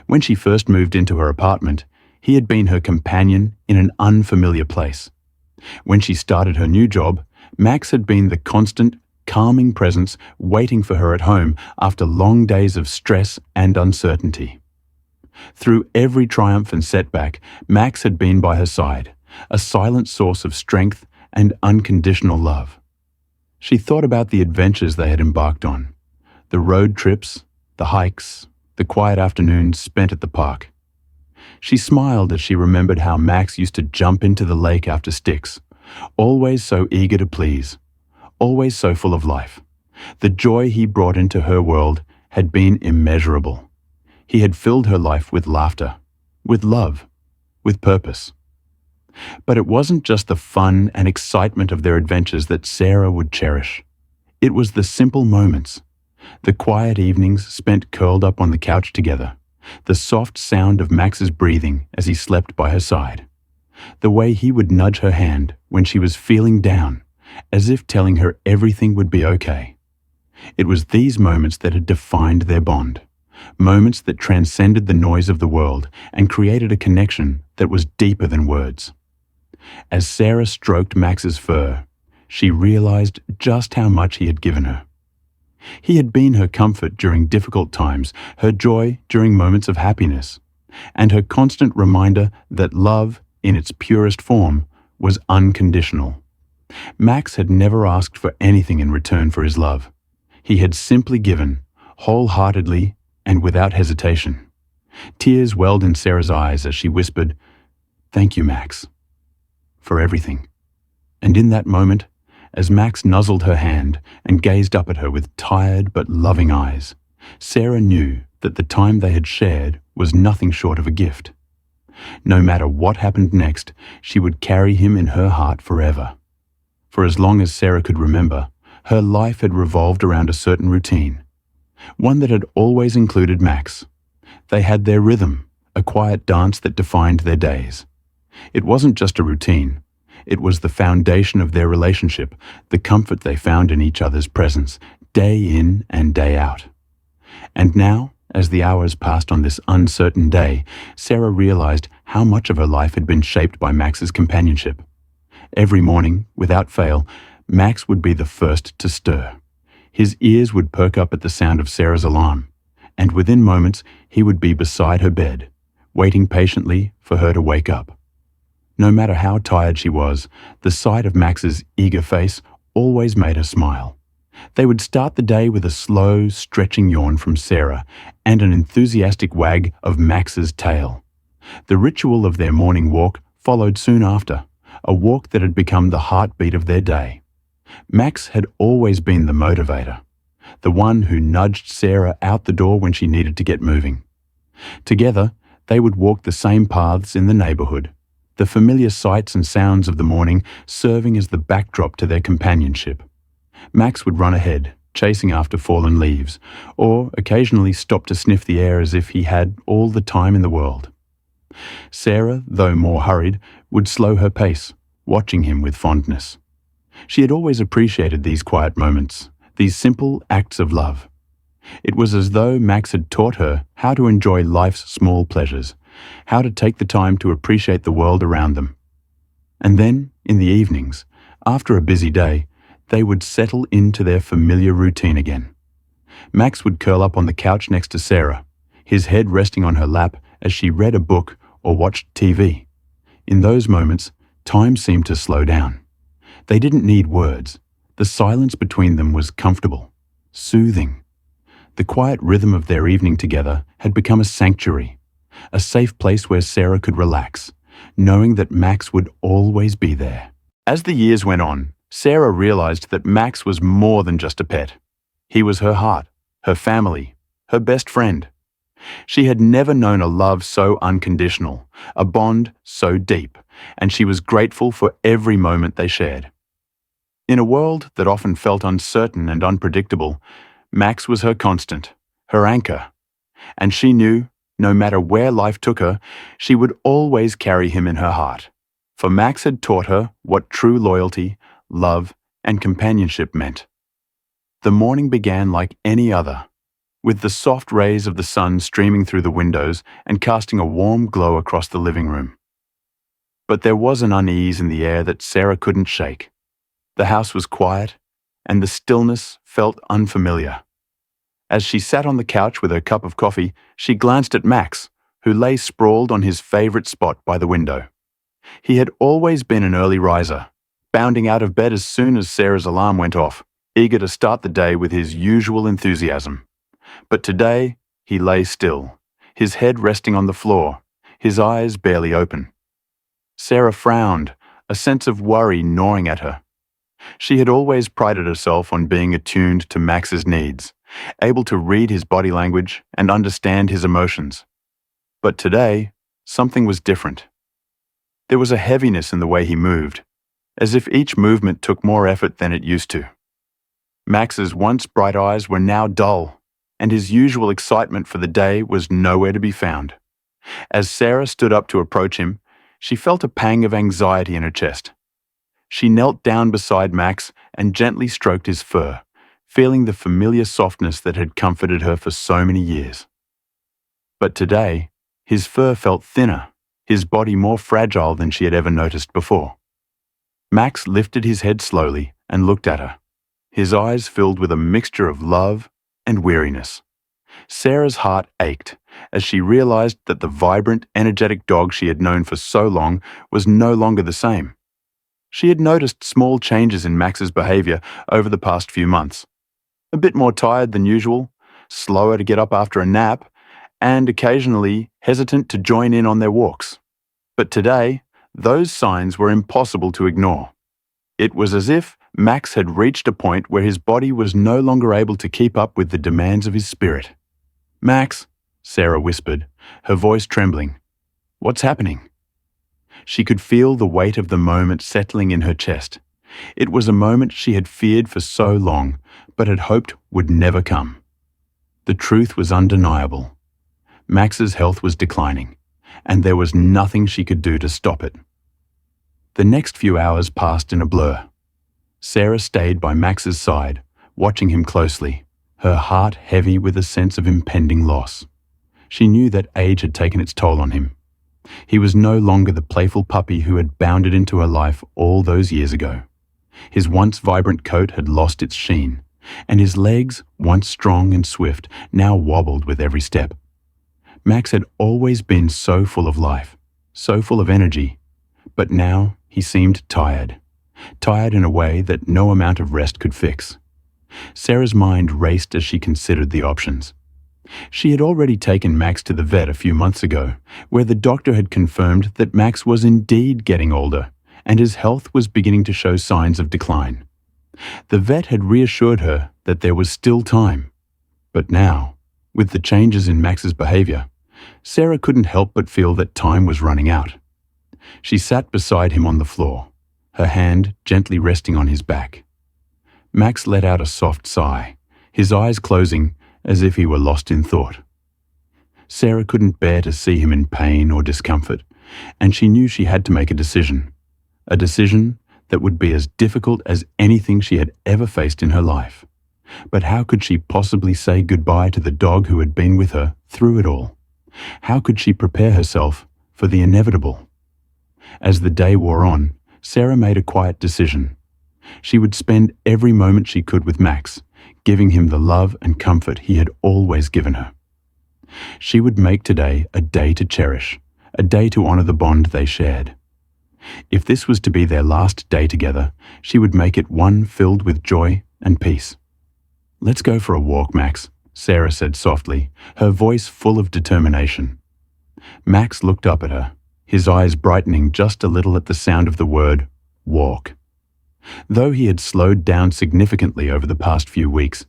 When she first moved into her apartment, he had been her companion in an unfamiliar place. When she started her new job, Max had been the constant, calming presence waiting for her at home after long days of stress and uncertainty. Through every triumph and setback, Max had been by her side, a silent source of strength and unconditional love. She thought about the adventures they had embarked on, the road trips, the hikes, the quiet afternoons spent at the park. She smiled as she remembered how Max used to jump into the lake after sticks, always so eager to please, always so full of life. The joy he brought into her world had been immeasurable. He had filled her life with laughter, with love, with purpose. But it wasn't just the fun and excitement of their adventures that Sarah would cherish. It was the simple moments, the quiet evenings spent curled up on the couch together, the soft sound of Max's breathing as he slept by her side, the way he would nudge her hand when she was feeling down, as if telling her everything would be okay. It was these moments that had defined their bond, moments that transcended the noise of the world and created a connection that was deeper than words. As Sarah stroked Max's fur, she realized just how much he had given her. He had been her comfort during difficult times, her joy during moments of happiness, and her constant reminder that love, in its purest form, was unconditional. Max had never asked for anything in return for his love. He had simply given, wholeheartedly and without hesitation. Tears welled in Sarah's eyes as she whispered, "Thank you, Max, for everything." And in that moment, as Max nuzzled her hand and gazed up at her with tired but loving eyes, Sarah knew that the time they had shared was nothing short of a gift. No matter what happened next, she would carry him in her heart forever. For as long as Sarah could remember, her life had revolved around a certain routine, one that had always included Max. They had their rhythm, a quiet dance that defined their days. It wasn't just a routine. It was the foundation of their relationship, the comfort they found in each other's presence, day in and day out. And now, as the hours passed on this uncertain day, Sarah realized how much of her life had been shaped by Max's companionship. Every morning, without fail, Max would be the first to stir. His ears would perk up at the sound of Sarah's alarm, and within moments he would be beside her bed, waiting patiently for her to wake up. No matter how tired she was, the sight of Max's eager face always made her smile. They would start the day with a slow, stretching yawn from Sarah and an enthusiastic wag of Max's tail. The ritual of their morning walk followed soon after, a walk that had become the heartbeat of their day. Max had always been the motivator, the one who nudged Sarah out the door when she needed to get moving. Together, they would walk the same paths in the neighborhood, the familiar sights and sounds of the morning serving as the backdrop to their companionship. Max would run ahead, chasing after fallen leaves, or occasionally stop to sniff the air as if he had all the time in the world. Sarah, though more hurried, would slow her pace, watching him with fondness. She had always appreciated these quiet moments, these simple acts of love. It was as though Max had taught her how to enjoy life's small pleasures, how to take the time to appreciate the world around them. And then, in the evenings, after a busy day, they would settle into their familiar routine again. Max would curl up on the couch next to Sarah, his head resting on her lap as she read a book or watched TV. In those moments, time seemed to slow down. They didn't need words. The silence between them was comfortable, soothing. The quiet rhythm of their evening together had become a sanctuary, a safe place where Sarah could relax, knowing that Max would always be there. As the years went on, Sarah realized that Max was more than just a pet. He was her heart, her family, her best friend. She had never known a love so unconditional, a bond so deep, and she was grateful for every moment they shared. In a world that often felt uncertain and unpredictable, Max was her constant, her anchor. And she knew, no matter where life took her, she would always carry him in her heart. For Max had taught her what true loyalty, love, and companionship meant. The morning began like any other, with the soft rays of the sun streaming through the windows and casting a warm glow across the living room. But there was an unease in the air that Sarah couldn't shake. The house was quiet, and the stillness felt unfamiliar. As she sat on the couch with her cup of coffee, she glanced at Max, who lay sprawled on his favorite spot by the window. He had always been an early riser, bounding out of bed as soon as Sarah's alarm went off, eager to start the day with his usual enthusiasm. But today, he lay still, his head resting on the floor, his eyes barely open. Sarah frowned, a sense of worry gnawing at her. She had always prided herself on being attuned to Max's needs, able to read his body language and understand his emotions. But today, something was different. There was a heaviness in the way he moved, as if each movement took more effort than it used to. Max's once bright eyes were now dull, and his usual excitement for the day was nowhere to be found. As Sarah stood up to approach him, she felt a pang of anxiety in her chest. She knelt down beside Max and gently stroked his fur, feeling the familiar softness that had comforted her for so many years. But today, his fur felt thinner, his body more fragile than she had ever noticed before. Max lifted his head slowly and looked at her, his eyes filled with a mixture of love and weariness. Sarah's heart ached as she realized that the vibrant, energetic dog she had known for so long was no longer the same. She had noticed small changes in Max's behavior over the past few months. A bit more tired than usual, slower to get up after a nap, and occasionally hesitant to join in on their walks. But today, those signs were impossible to ignore. It was as if Max had reached a point where his body was no longer able to keep up with the demands of his spirit. "Max," Sarah whispered, her voice trembling. "What's happening?" She could feel the weight of the moment settling in her chest. It was a moment she had feared for so long, but had hoped would never come. The truth was undeniable. Max's health was declining, and there was nothing she could do to stop it. The next few hours passed in a blur. Sarah stayed by Max's side, watching him closely, her heart heavy with a sense of impending loss. She knew that age had taken its toll on him. He was no longer the playful puppy who had bounded into her life all those years ago. His once vibrant coat had lost its sheen, and his legs, once strong and swift, now wobbled with every step. Max had always been so full of life, so full of energy, but now he seemed tired in a way that no amount of rest could fix. Sarah's mind raced as she considered the options. She had already taken Max to the vet a few months ago, where the doctor had confirmed that Max was indeed getting older, and his health was beginning to show signs of decline. The vet had reassured her that there was still time. But now, with the changes in Max's behavior, Sarah couldn't help but feel that time was running out. She sat beside him on the floor, her hand gently resting on his back. Max let out a soft sigh, his eyes closing as if he were lost in thought. Sarah couldn't bear to see him in pain or discomfort, and she knew she had to make a decision that would be as difficult as anything she had ever faced in her life. But how could she possibly say goodbye to the dog who had been with her through it all? How could she prepare herself for the inevitable? As the day wore on, Sarah made a quiet decision. She would spend every moment she could with Max, giving him the love and comfort he had always given her. She would make today a day to cherish, a day to honor the bond they shared. If this was to be their last day together, she would make it one filled with joy and peace. "Let's go for a walk, Max," Sarah said softly, her voice full of determination. Max looked up at her, his eyes brightening just a little at the sound of the word, walk. Though he had slowed down significantly over the past few weeks,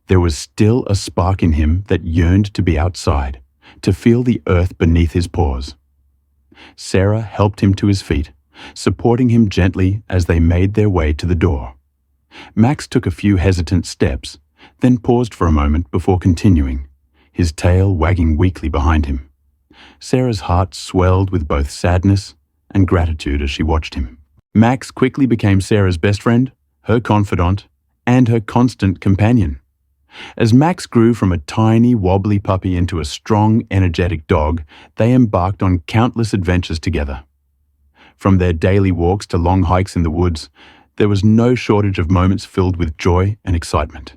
there was still a spark in him that yearned to be outside, to feel the earth beneath his paws. Sarah helped him to his feet, supporting him gently as they made their way to the door. Max took a few hesitant steps, then paused for a moment before continuing, his tail wagging weakly behind him. Sarah's heart swelled with both sadness and gratitude as she watched him. Max quickly became Sarah's best friend, her confidant, and her constant companion. As Max grew from a tiny, wobbly puppy into a strong, energetic dog, they embarked on countless adventures together. From their daily walks to long hikes in the woods, there was no shortage of moments filled with joy and excitement.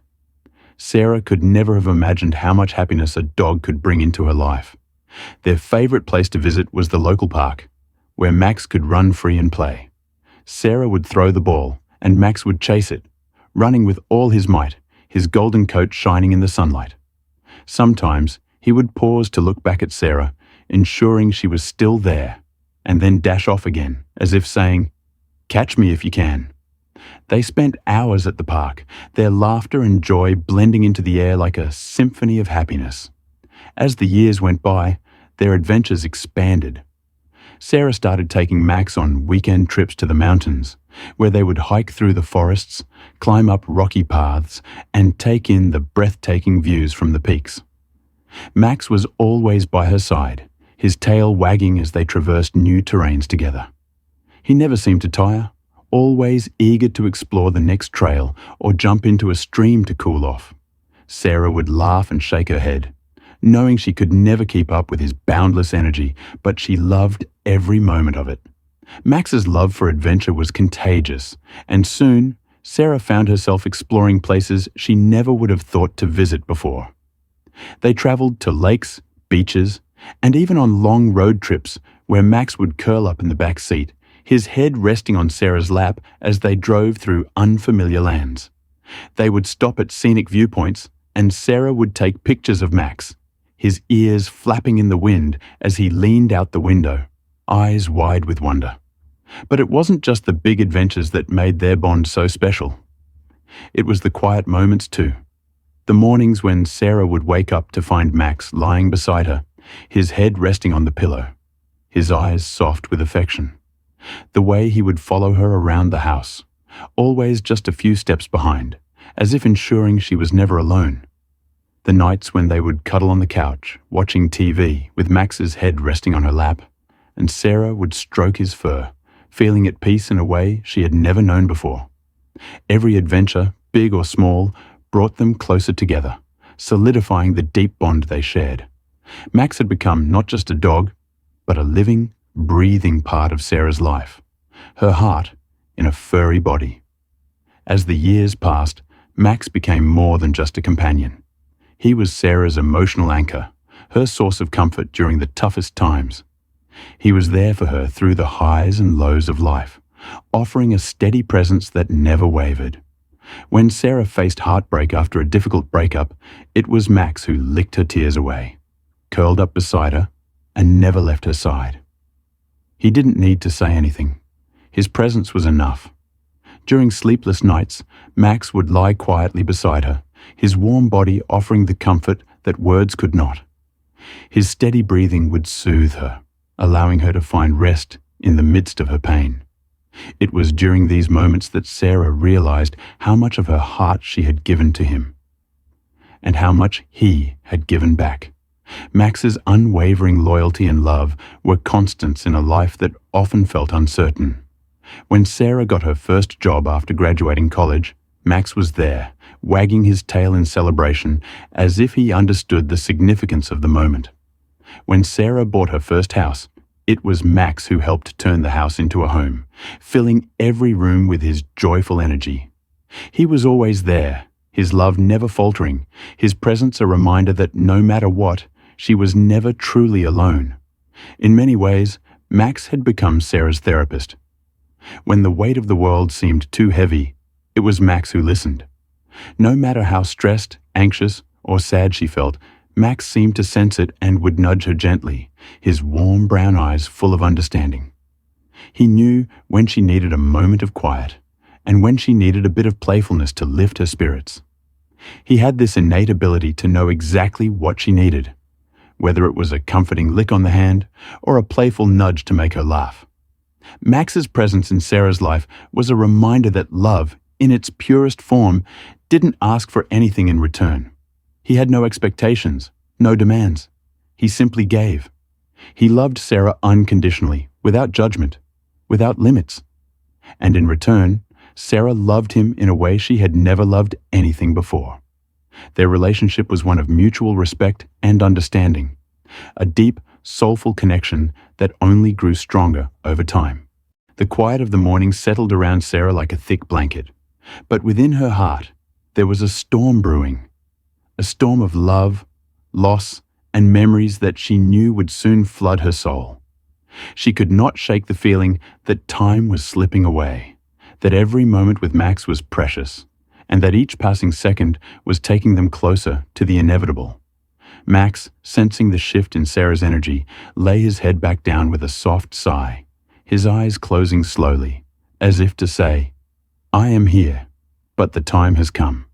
Sarah could never have imagined how much happiness a dog could bring into her life. Their favorite place to visit was the local park, where Max could run free and play. Sarah would throw the ball, and Max would chase it, running with all his might, his golden coat shining in the sunlight. Sometimes he would pause to look back at Sarah, ensuring she was still there, and then dash off again, as if saying, "Catch me if you can." They spent hours at the park, their laughter and joy blending into the air like a symphony of happiness. As the years went by, their adventures expanded. Sarah started taking Max on weekend trips to the mountains, where they would hike through the forests, climb up rocky paths, and take in the breathtaking views from the peaks. Max was always by her side, his tail wagging as they traversed new terrains together. He never seemed to tire, always eager to explore the next trail or jump into a stream to cool off. Sarah would laugh and shake her head, knowing she could never keep up with his boundless energy, but she loved every moment of it. Max's love for adventure was contagious, and soon Sarah found herself exploring places she never would have thought to visit before. They traveled to lakes, beaches, and even on long road trips where Max would curl up in the back seat, his head resting on Sarah's lap as they drove through unfamiliar lands. They would stop at scenic viewpoints, and Sarah would take pictures of Max, his ears flapping in the wind as he leaned out the window, eyes wide with wonder. But it wasn't just the big adventures that made their bond so special. It was the quiet moments too. The mornings when Sarah would wake up to find Max lying beside her, his head resting on the pillow, his eyes soft with affection. The way he would follow her around the house, always just a few steps behind, as if ensuring she was never alone. The nights when they would cuddle on the couch, watching TV, with Max's head resting on her lap, and Sarah would stroke his fur, feeling at peace in a way she had never known before. Every adventure, big or small, brought them closer together, solidifying the deep bond they shared. Max had become not just a dog, but a living, breathing part of Sarah's life, her heart in a furry body. As the years passed, Max became more than just a companion. He was Sarah's emotional anchor, her source of comfort during the toughest times. He was there for her through the highs and lows of life, offering a steady presence that never wavered. When Sarah faced heartbreak after a difficult breakup, it was Max who licked her tears away, curled up beside her, and never left her side. He didn't need to say anything. His presence was enough. During sleepless nights, Max would lie quietly beside her, his warm body offering the comfort that words could not. His steady breathing would soothe her, allowing her to find rest in the midst of her pain. It was during these moments that Sarah realized how much of her heart she had given to him, and how much he had given back. Max's unwavering loyalty and love were constants in a life that often felt uncertain. When Sarah got her first job after graduating college, Max was there, wagging his tail in celebration, as if he understood the significance of the moment. When Sarah bought her first house, it was Max who helped turn the house into a home, filling every room with his joyful energy. He was always there, his love never faltering, his presence a reminder that no matter what, she was never truly alone. In many ways, Max had become Sarah's therapist. When the weight of the world seemed too heavy, it was Max who listened. No matter how stressed, anxious, or sad she felt, Max seemed to sense it and would nudge her gently, his warm brown eyes full of understanding. He knew when she needed a moment of quiet, and when she needed a bit of playfulness to lift her spirits. He had this innate ability to know exactly what she needed, whether it was a comforting lick on the hand or a playful nudge to make her laugh. Max's presence in Sarah's life was a reminder that love, in its purest form, didn't ask for anything in return. He had no expectations, no demands. He simply gave. He loved Sarah unconditionally, without judgment, without limits. And in return, Sarah loved him in a way she had never loved anything before. Their relationship was one of mutual respect and understanding, a deep, soulful connection that only grew stronger over time. The quiet of the morning settled around Sarah like a thick blanket, but within her heart, there was a storm brewing, a storm of love, loss, and memories that she knew would soon flood her soul. She could not shake the feeling that time was slipping away, that every moment with Max was precious, and that each passing second was taking them closer to the inevitable. Max, sensing the shift in Sarah's energy, lay his head back down with a soft sigh, his eyes closing slowly, as if to say, "I am here, but the time has come."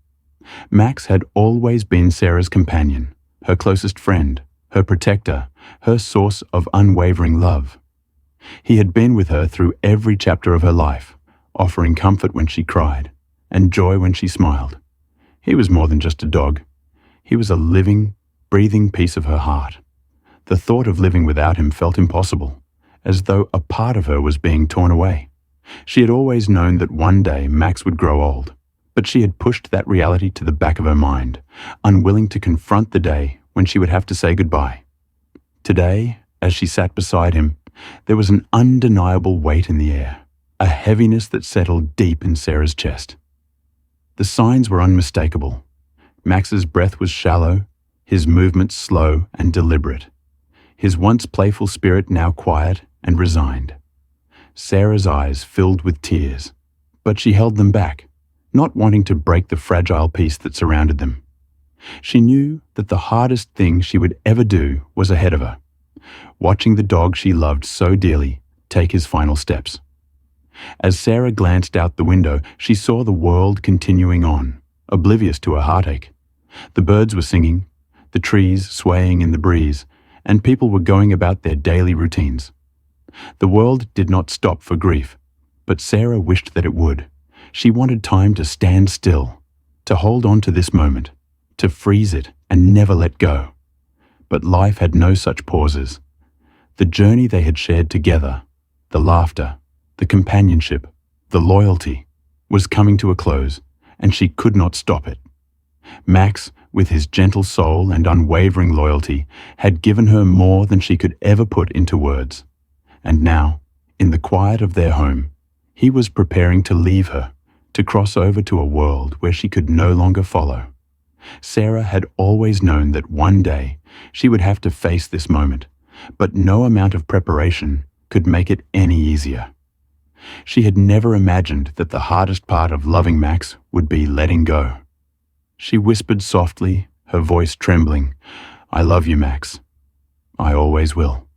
Max had always been Sarah's companion, her closest friend, her protector, her source of unwavering love. He had been with her through every chapter of her life, offering comfort when she cried, and joy when she smiled. He was more than just a dog. He was a living, breathing piece of her heart. The thought of living without him felt impossible, as though a part of her was being torn away. She had always known that one day Max would grow old, but she had pushed that reality to the back of her mind, unwilling to confront the day when she would have to say goodbye. Today, as she sat beside him, there was an undeniable weight in the air, a heaviness that settled deep in Sarah's chest. The signs were unmistakable. Max's breath was shallow, his movements slow and deliberate, his once playful spirit now quiet and resigned. Sarah's eyes filled with tears, but she held them back, not wanting to break the fragile peace that surrounded them. She knew that the hardest thing she would ever do was ahead of her, watching the dog she loved so dearly take his final steps. As Sarah glanced out the window, she saw the world continuing on, oblivious to her heartache. The birds were singing, the trees swaying in the breeze, and people were going about their daily routines. The world did not stop for grief, but Sarah wished that it would. She wanted time to stand still, to hold on to this moment, to freeze it and never let go. But life had no such pauses. The journey they had shared together, the laughter, the companionship, the loyalty, was coming to a close, and she could not stop it. Max, with his gentle soul and unwavering loyalty, had given her more than she could ever put into words. And now, in the quiet of their home, he was preparing to leave her, to cross over to a world where she could no longer follow. Sarah had always known that one day she would have to face this moment, but no amount of preparation could make it any easier. She had never imagined that the hardest part of loving Max would be letting go. She whispered softly, her voice trembling, "I love you, Max. I always will."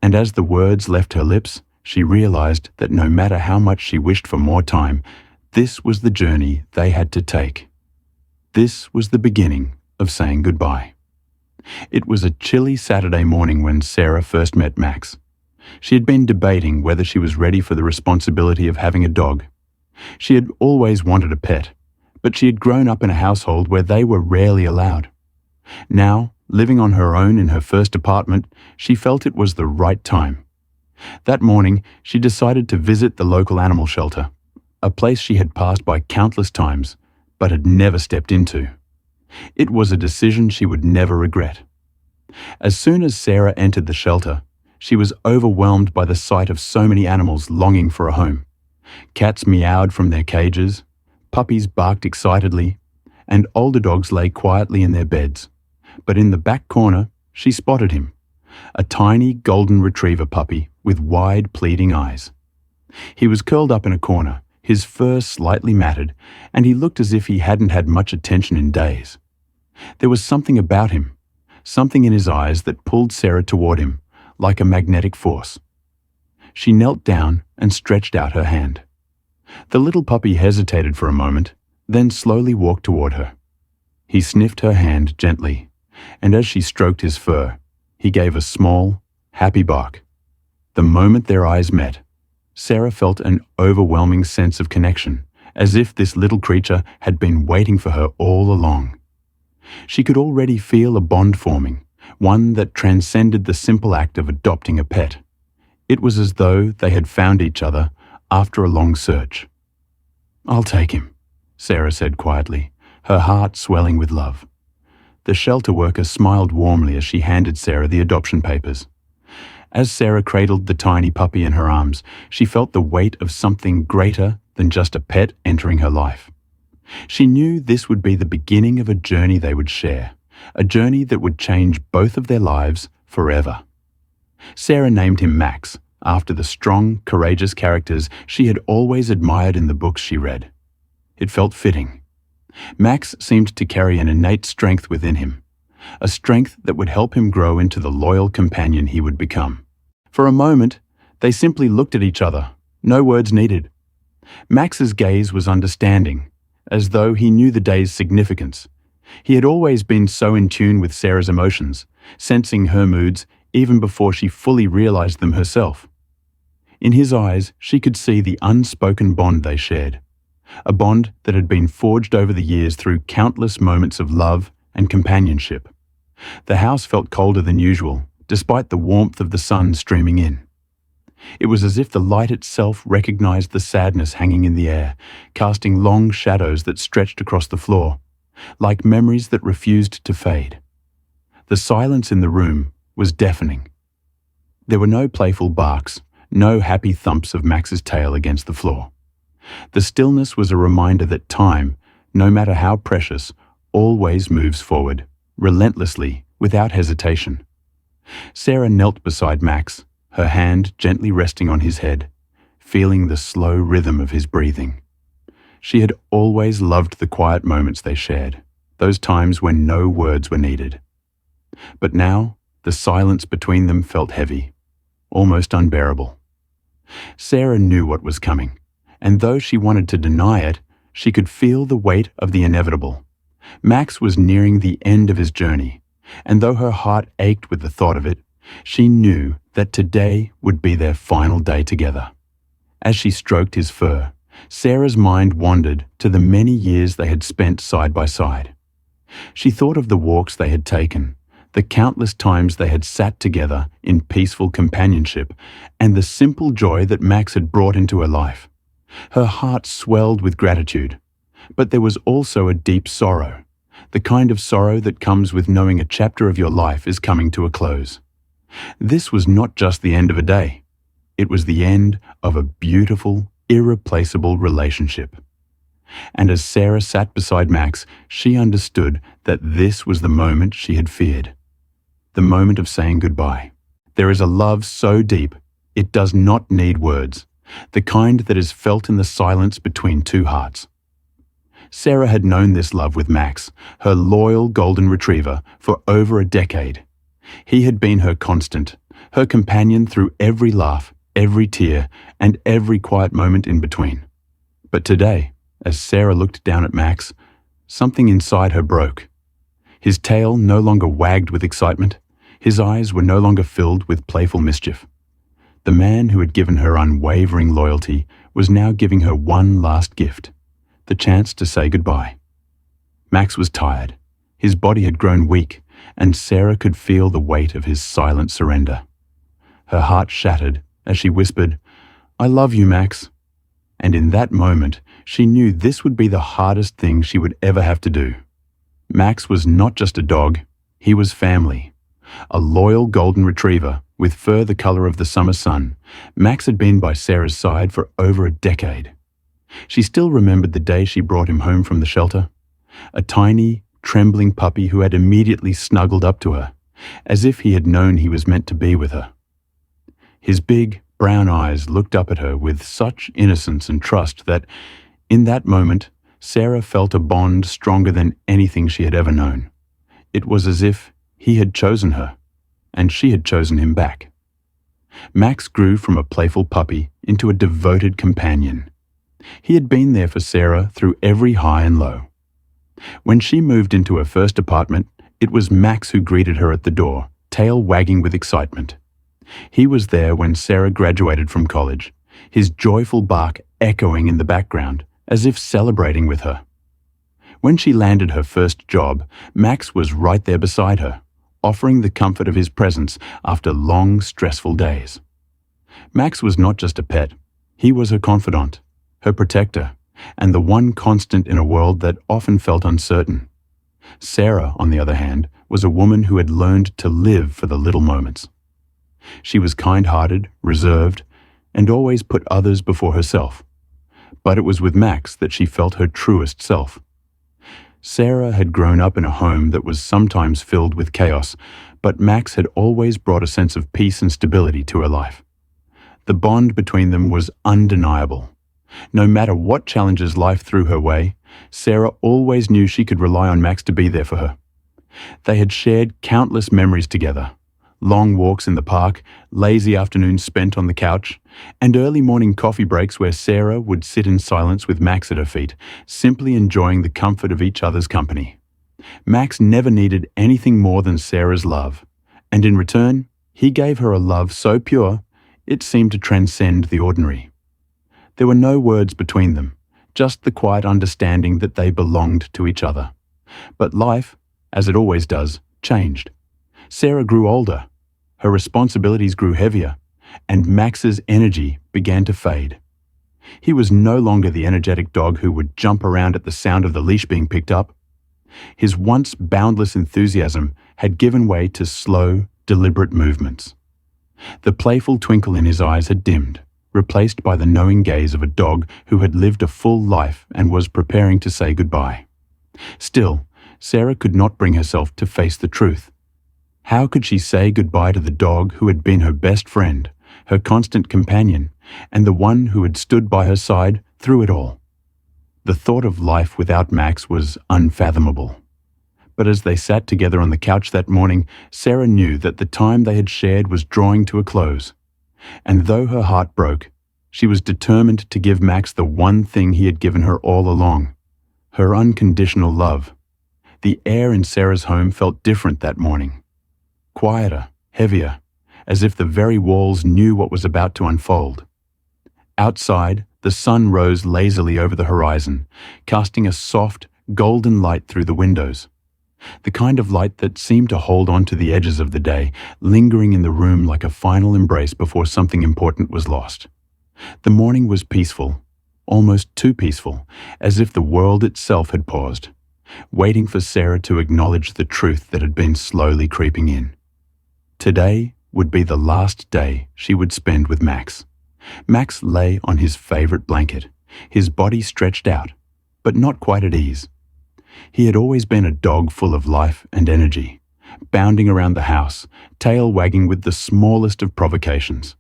And as the words left her lips, she realized that no matter how much she wished for more time, this was the journey they had to take. This was the beginning of saying goodbye. It was a chilly Saturday morning when Sarah first met Max. She had been debating whether she was ready for the responsibility of having a dog. She had always wanted a pet, but she had grown up in a household where they were rarely allowed. Now, living on her own in her first apartment, she felt it was the right time. That morning, she decided to visit the local animal shelter, a place she had passed by countless times, but had never stepped into. It was a decision she would never regret. As soon as Sarah entered the shelter, she was overwhelmed by the sight of so many animals longing for a home. Cats meowed from their cages, puppies barked excitedly, and older dogs lay quietly in their beds. But in the back corner, she spotted him, a tiny golden retriever puppy with wide, pleading eyes. He was curled up in a corner, his fur slightly matted, and he looked as if he hadn't had much attention in days. There was something about him, something in his eyes that pulled Sarah toward him, like a magnetic force. She knelt down and stretched out her hand. The little puppy hesitated for a moment, then slowly walked toward her. He sniffed her hand gently, and as she stroked his fur, he gave a small, happy bark. The moment their eyes met, Sarah felt an overwhelming sense of connection, as if this little creature had been waiting for her all along. She could already feel a bond forming, one that transcended the simple act of adopting a pet. It was as though they had found each other after a long search. "I'll take him," Sarah said quietly, her heart swelling with love. The shelter worker smiled warmly as she handed Sarah the adoption papers. As Sarah cradled the tiny puppy in her arms, she felt the weight of something greater than just a pet entering her life. She knew this would be the beginning of a journey they would share, a journey that would change both of their lives forever. Sarah named him Max, after the strong, courageous characters she had always admired in the books she read. It felt fitting. Max seemed to carry an innate strength within him, a strength that would help him grow into the loyal companion he would become. For a moment, they simply looked at each other, no words needed. Max's gaze was understanding, as though he knew the day's significance. He had always been so in tune with Sarah's emotions, sensing her moods even before she fully realized them herself. In his eyes, she could see the unspoken bond they shared, a bond that had been forged over the years through countless moments of love and companionship. The house felt colder than usual, despite the warmth of the sun streaming in. It was as if the light itself recognized the sadness hanging in the air, casting long shadows that stretched across the floor, like memories that refused to fade. The silence in the room was deafening. There were no playful barks, no happy thumps of Max's tail against the floor. The stillness was a reminder that time, no matter how precious, always moves forward, relentlessly, without hesitation. Sarah knelt beside Max, her hand gently resting on his head, feeling the slow rhythm of his breathing. She had always loved the quiet moments they shared, those times when no words were needed. But now, the silence between them felt heavy, almost unbearable. Sarah knew what was coming, and though she wanted to deny it, she could feel the weight of the inevitable. Max was nearing the end of his journey, and though her heart ached with the thought of it, she knew that today would be their final day together. As she stroked his fur, Sarah's mind wandered to the many years they had spent side by side. She thought of the walks they had taken, the countless times they had sat together in peaceful companionship, and the simple joy that Max had brought into her life. Her heart swelled with gratitude, but there was also a deep sorrow, the kind of sorrow that comes with knowing a chapter of your life is coming to a close. This was not just the end of a day. It was the end of a beautiful, irreplaceable relationship. And as Sarah sat beside Max, she understood that this was the moment she had feared. The moment of saying goodbye. There is a love so deep, it does not need words, the kind that is felt in the silence between two hearts. Sarah had known this love with Max, her loyal golden retriever, for over a decade. He had been her constant, her companion through every laugh, every tear, and every quiet moment in between. But today, as Sarah looked down at Max, something inside her broke. His tail no longer wagged with excitement. His eyes were no longer filled with playful mischief. The man who had given her unwavering loyalty was now giving her one last gift, the chance to say goodbye. Max was tired. His body had grown weak, and Sarah could feel the weight of his silent surrender. Her heart shattered as she whispered, "I love you, Max." And in that moment, she knew this would be the hardest thing she would ever have to do. Max was not just a dog, he was family. A loyal golden retriever with fur the color of the summer sun, Max had been by Sarah's side for over a decade. She still remembered the day she brought him home from the shelter. A tiny, trembling puppy who had immediately snuggled up to her, as if he had known he was meant to be with her. His big, brown eyes looked up at her with such innocence and trust that, in that moment, Sarah felt a bond stronger than anything she had ever known. It was as if he had chosen her, and she had chosen him back. Max grew from a playful puppy into a devoted companion. He had been there for Sarah through every high and low. When she moved into her first apartment, it was Max who greeted her at the door, tail wagging with excitement. He was there when Sarah graduated from college, his joyful bark echoing in the background, as if celebrating with her. When she landed her first job, Max was right there beside her, offering the comfort of his presence after long, stressful days. Max was not just a pet. He was her confidant, her protector, and the one constant in a world that often felt uncertain. Sarah, on the other hand, was a woman who had learned to live for the little moments. She was kind-hearted, reserved, and always put others before herself. But it was with Max that she felt her truest self. Sarah had grown up in a home that was sometimes filled with chaos, but Max had always brought a sense of peace and stability to her life. The bond between them was undeniable. No matter what challenges life threw her way, Sarah always knew she could rely on Max to be there for her. They had shared countless memories together. Long walks in the park, lazy afternoons spent on the couch, and early morning coffee breaks where Sarah would sit in silence with Max at her feet, simply enjoying the comfort of each other's company. Max never needed anything more than Sarah's love, and in return, he gave her a love so pure, it seemed to transcend the ordinary. There were no words between them, just the quiet understanding that they belonged to each other. But life, as it always does, changed. Sarah grew older. Her responsibilities grew heavier, and Max's energy began to fade. He was no longer the energetic dog who would jump around at the sound of the leash being picked up. His once boundless enthusiasm had given way to slow, deliberate movements. The playful twinkle in his eyes had dimmed, replaced by the knowing gaze of a dog who had lived a full life and was preparing to say goodbye. Still, Sarah could not bring herself to face the truth. How could she say goodbye to the dog who had been her best friend, her constant companion, and the one who had stood by her side through it all? The thought of life without Max was unfathomable. But as they sat together on the couch that morning, Sarah knew that the time they had shared was drawing to a close. And though her heart broke, she was determined to give Max the one thing he had given her all along, her unconditional love. The air in Sarah's home felt different that morning. Quieter, heavier, as if the very walls knew what was about to unfold. Outside, the sun rose lazily over the horizon, casting a soft, golden light through the windows. The kind of light that seemed to hold on to the edges of the day, lingering in the room like a final embrace before something important was lost. The morning was peaceful, almost too peaceful, as if the world itself had paused, waiting for Sarah to acknowledge the truth that had been slowly creeping in. Today would be the last day she would spend with Max. Max lay on his favorite blanket, his body stretched out, but not quite at ease. He had always been a dog full of life and energy, bounding around the house, tail wagging with the smallest of provocations.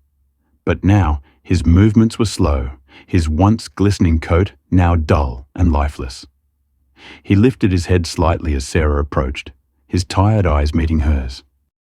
But now his movements were slow, his once glistening coat now dull and lifeless. He lifted his head slightly as Sarah approached, his tired eyes meeting hers.